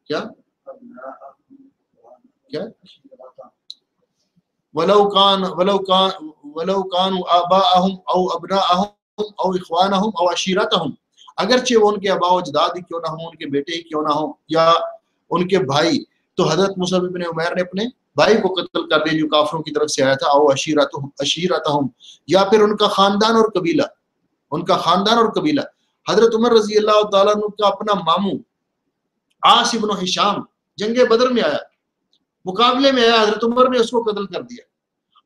کیا ولو کانوا آباءہم او ابناءہم او اخوانہم او عشیرتہم، اگرچہ وہ ان کے آباء و اجداد ہی کیوں نہ ہوں، ان کے بیٹے ہی کیوں نہ ہوں، یا ان کے بھائی۔ تو حضرت مصعب ابن عمیر نے اپنے بھائی کو قتل کر دیا جو کافروں کی طرف سے آیا تھا، او عشیرتہم، یا پھر ان کا خاندان اور قبیلہ، ان کا خاندان اور قبیلہ۔ حضرت عمر رضی اللہ تعالیٰ عنہ کا اپنا ماموں عاص ابن ہشام جنگ بدر میں آیا، مقابلے میں آیا، حضرت عمر نے اس کو قتل کر دیا۔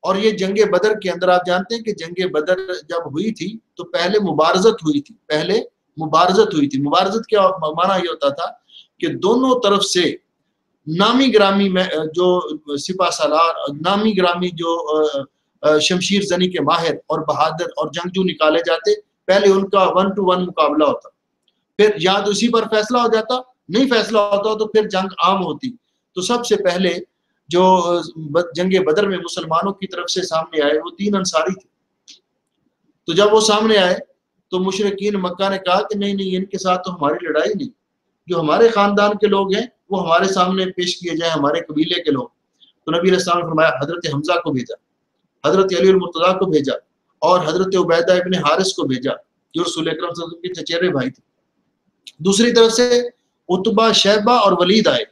اور یہ جنگ بدر کے اندر آپ جانتے ہیں کہ جنگ بدر جب ہوئی تھی تو پہلے مبارزت ہوئی تھی، مبارزت کیا معنی یہ ہوتا تھا کہ دونوں طرف سے نامی گرامی میں جو سپہ سالار، نامی گرامی جو شمشیر زنی کے ماہر اور بہادر اور جنگجو نکالے جاتے، پہلے ان کا 1 to 1 مقابلہ ہوتا، پھر یا تو اسی پر فیصلہ ہو جاتا، نہیں فیصلہ ہوتا تو پھر جنگ عام ہوتی۔ تو سب سے پہلے جو جنگ بدر میں مسلمانوں کی طرف سے سامنے آئے وہ 3 انصاری تھے۔ تو جب وہ سامنے آئے تو مشرکین مکہ نے کہا کہ نہیں ان کے ساتھ تو ہماری لڑائی نہیں، جو ہمارے خاندان کے لوگ ہیں وہ ہمارے سامنے پیش کیے جائیں، ہمارے قبیلے کے لوگ۔ تو نبی علیہ السلام نے فرمایا حضرت حمزہ کو بھیجا، حضرت علی المرتضیٰ کو بھیجا، اور حضرت عبیدہ ابن حارث کو بھیجا جو رسول اکرم صلی اللہ علیہ وسلم کے چچیرے بھائی تھے۔ دوسری طرف سے عتبہ، شیبہ اور ولید آئے،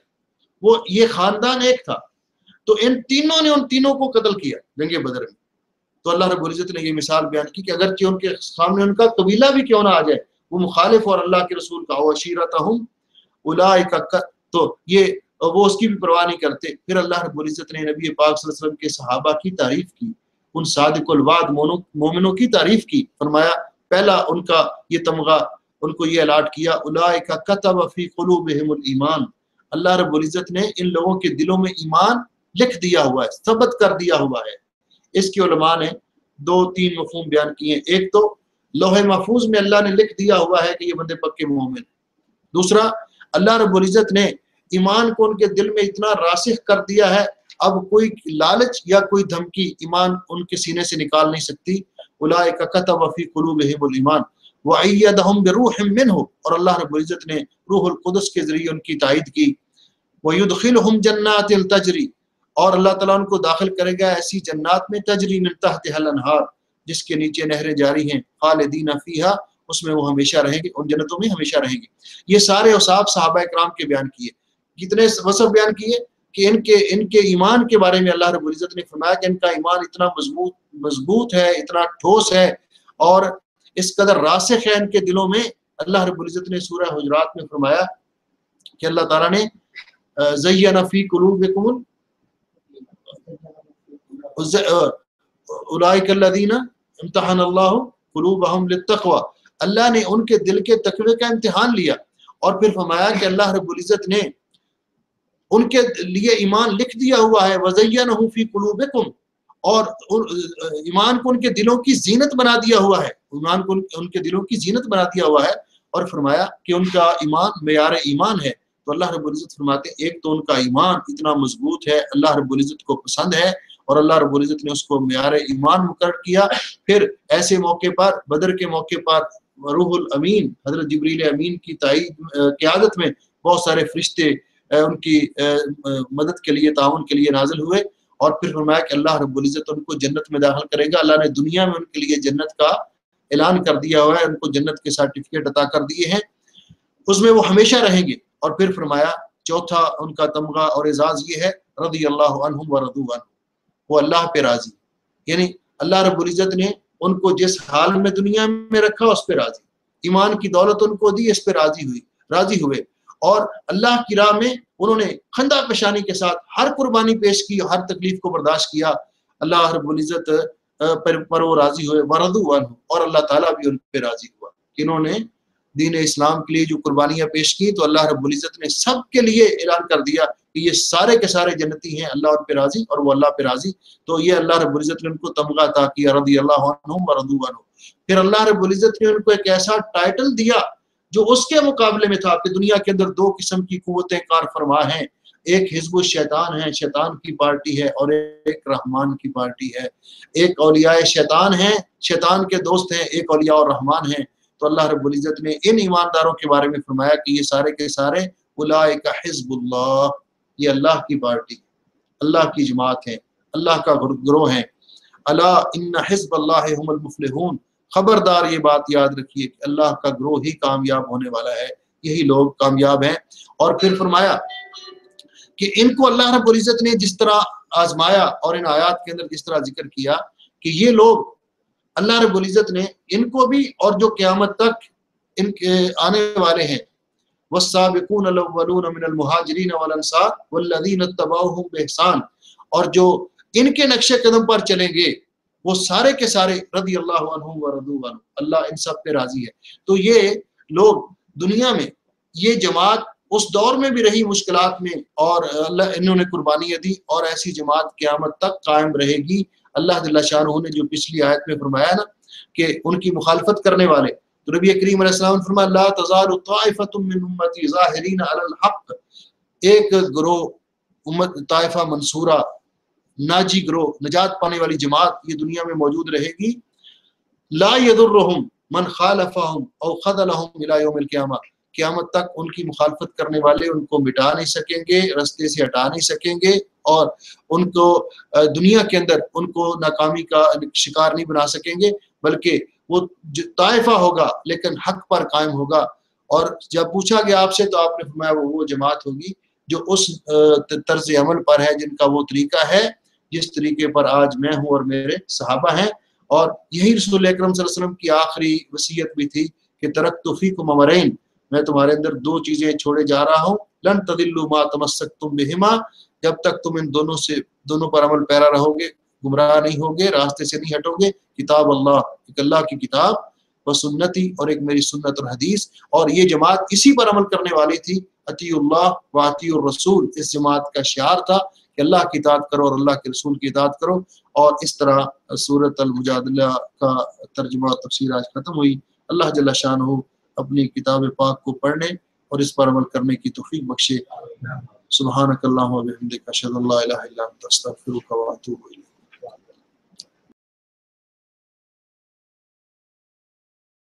وہ یہ خاندان ایک تھا، تو ان تینوں کو قتل کیا جنگ بدر میں۔ تو اللہ رب العزت نے یہ مثال بیان کی کہ اگرچہ ان کے سامنے ان کا قبیلہ بھی کیوں نہ آ جائے، وہ مخالف اور اللہ کے رسول کا عشیرتہم اولئک، تو یہ وہ اس کی بھی پرواہ نہیں کرتے۔ پھر اللہ رب العزت نے نبی پاک صلی اللہ علیہ وسلم کے صحابہ کی تعریف کی، ان صادق الوعد مومنوں کی تعریف کی۔ فرمایا پہلا ان کا یہ تمغہ ان کو یہ الاٹ کیا، اولئک کتب فی قلوبہم الایمان، اللہ رب العزت نے ان لوگوں کے دلوں میں ایمان لکھ دیا ہوا ہے، ثبت کر دیا ہوا ہے۔ اس کی علماء نے 2-3 مفہوم بیان کیے ہیں۔ ایک تو لوح محفوظ میں اللہ نے لکھ دیا ہوا ہے کہ یہ بندے پکے مومن ہیں۔ دوسرا، اللہ رب العزت نے ایمان کو ان کے دل میں اتنا راسخ کر دیا ہے، اب کوئی لالچ یا کوئی دھمکی ایمان ان کے سینے سے نکال نہیں سکتی۔ اولئک کتب فی قلوبہم الایمان وأیدہم بروح منہ، اور اللہ رب العزت نے روح القدس کے ذریعے ان کی تائید کی۔ ویدخلہم جنات تجری، اور اللہ تعالیٰ ان کو داخل کرے گا ایسی جنات میں تجری من تحتہا الانہار، جس کے نیچے نہریں جاری ہیں، خالدین فیہا، اس میں وہ ہمیشہ رہیں گے، ان جنتوں میں ہمیشہ رہیں گے۔ یہ سارے اوصاف صحابہ کرام کے بیان کیے، کتنے وصف بیان کیے کہ ان کے ایمان کے بارے میں اللہ رب العزت نے فرمایا کہ ان کا ایمان اتنا مضبوط ہے، اتنا ٹھوس ہے اور اس قدر راسخ ہے ان کے دلوں میں۔ اللہ رب العزت نے سورہ حجرات میں فرمایا کہ اللہ تعالیٰ نے زین فی قلوبکم اولئک الذین امتحن اللہ قلوبہم للتقوی، اللہ نے ان کے دل کے تقوی کا امتحان لیا، اور پھر فرمایا کہ اللہ رب العزت نے ان کے لیے ایمان لکھ دیا ہوا ہے، وزینہ فی قلوبکم، اور ایمان کو ان کے دلوں کی زینت بنا دیا ہوا ہے، ایمان کو ان کے دلوں کی زینت بنا دیا ہوا ہے۔ اور فرمایا کہ ان کا ایمان معیار ایمان ہے، تو اللہ رب العزت فرماتے ہیں ایک تو ان کا ایمان اتنا مضبوط ہے، اللہ رب العزت کو پسند ہے اور اللہ رب العزت نے اس کو معیار ایمان مقرر کیا۔ پھر ایسے موقع پر، بدر کے موقع پر، روح الامین حضرت جبریل امین کی قیادت میں بہت سارے فرشتے ان کی مدد کے لیے، تعاون کے لیے نازل ہوئے، اور پھر فرمایا کہ اللہ رب العزت ان کو جنت میں داخل کرے گا۔ اللہ نے دنیا میں ان کے لیے جنت کا اعلان کر دیا ہوا ہے، ان کو جنت کے سرٹیفکیٹ عطا کر دیے ہیں، اس میں وہ ہمیشہ رہیں گے۔ اور پھر فرمایا چوتھا ان کا تمغہ اور اعزاز یہ ہے، رضی اللہ عنہم ورضوا عنہ، وہ اللہ پہ راضی، یعنی اللہ رب العزت نے ان کو جس حال میں دنیا میں رکھا اس پہ راضی، ایمان کی دولت ان کو دی، اس پہ راضی ہوئے، اور اللہ کی راہ میں انہوں نے خندہ پیشانی کے ساتھ ہر قربانی پیش کی، ہر تکلیف کو برداشت کیا، اللہ رب العزت پر وہ راضی ہوئے، ورضوا عنہ، اور اللہ تعالیٰ بھی ان پہ راضی ہوا کہ انہوں نے دین اسلام کے لیے جو قربانیاں پیش کی، تو اللہ رب العزت نے سب کے لیے اعلان کر دیا کہ یہ سارے کے سارے جنتی ہیں، اللہ ان پہ راضی اور وہ اللہ پہ راضی۔ تو یہ اللہ رب العزت نے ان کو تمغہ عطا کیا، رضی اللہ عنہم ورضوا عنہ۔ پھر اللہ رب العزت نے ان کو ایک ایسا ٹائٹل دیا جو اس کے مقابلے میں تھا، کہ دنیا کے اندر دو قسم کی قوتیں کار فرما ہیں، ایک حزب الشیطان ہے، شیطان کی پارٹی ہے، اور ایک رحمان کی پارٹی ہے، ایک اولیاء شیطان ہیں، شیطان کے دوست ہیں، ایک اولیاء الرحمان ہیں۔ تو اللہ رب العزت نے ان ایمانداروں کے بارے میں فرمایا کہ یہ سارے کے سارے اولئک حزب اللہ، یہ اللہ کی پارٹی، اللہ کی جماعت ہے، اللہ کا گروہ ہے۔ الا ان حزب اللہ هم المفلحون، خبردار یہ بات یاد رکھیے کہ اللہ کا گروہ ہی کامیاب ہونے والا ہے، یہی لوگ کامیاب ہیں۔ اور پھر فرمایا کہ ان کو اللہ رب العزت نے جس طرح آزمایا اور ان آیات کے اندر جس طرح ذکر کیا کہ یہ لوگ اللہ رب العزت نے ان کو بھی اور جو قیامت تک ان کے آنے والے ہیں، والسابقون الاولون من المہاجرین والانصار والذین اتبعوهم بإحسان، اور جو ان کے نقش قدم پر چلیں گے وہ سارے کے سارے رضی اللہ عنہم ورضوا عنہ، اللہ ان سب پہ راضی ہے۔ تو یہ لوگ دنیا میں، یہ جماعت اس دور میں بھی رہی مشکلات میں، اور اللہ انہوں نے قربانیاں دی، اور ایسی جماعت قیامت تک قائم رہے گی۔ اللہ جل شانہ نے جو پچھلی آیت میں فرمایا نا کہ ان کی مخالفت کرنے والے، تو نبی کریم علیہ السلام نے فرمایا لا تزال طائفۃ من امتی ظاہرین علی الحق، ایک گروہ امت طائفہ منصورہ ناجی گروہ، نجات پانے والی جماعت یہ دنیا میں موجود رہے گی، لا يضرهم من خالفهم او خذلهم الى يوم القیامہ، قیامت تک ان کی مخالفت کرنے والے ان کو مٹا نہیں سکیں گے، رستے سے ہٹا نہیں سکیں گے، اور ان کو دنیا کے اندر ان کو ناکامی کا شکار نہیں بنا سکیں گے، بلکہ وہ طائفہ ہوگا لیکن حق پر قائم ہوگا۔ اور جب پوچھا گیا آپ سے تو آپ نے فرمایا وہ جماعت ہوگی جو اس طرز عمل پر ہے، جن کا وہ طریقہ ہے جس طریقے پر آج میں ہوں اور میرے صحابہ ہیں۔ اور یہی رسول اکرم صلی اللہ علیہ وسلم کی آخری وصیت بھی تھی کہ ترکت فیکم امرین، میں تمہارے اندر دو چیزیں چھوڑے جا رہا ہوں، لن تضلوا ما تمسکتم بہما، جب تک تم ان دونوں پر عمل پیرا رہو گے گمراہ نہیں ہوگے، راستے سے نہیں ہٹو گے، کتاب اللہ، ایک اللہ کی کتاب، و سنتی، اور ایک میری سنت اور حدیث۔ اور یہ جماعت اسی پر عمل کرنے والی تھی، اطیعوا اللہ و اطیعوا الرسول، اس جماعت کا شعار تھا کہ اللہ کی اطاعت کرو اور اللہ کے رسول کی اطاعت کرو۔ اور اس طرح سورۃ المجادلہ کا ترجمہ و تفسیر آج ختم ہوئی۔ اللہ جل شانہ اپنی کتاب پاک کو پڑھنے اور اس پر عمل کرنے کی توفیق بخشے۔ سبحانک اللہم و بحمدک، اشہد ان لا الہ الا انت، استغفرک و اتوب الیک۔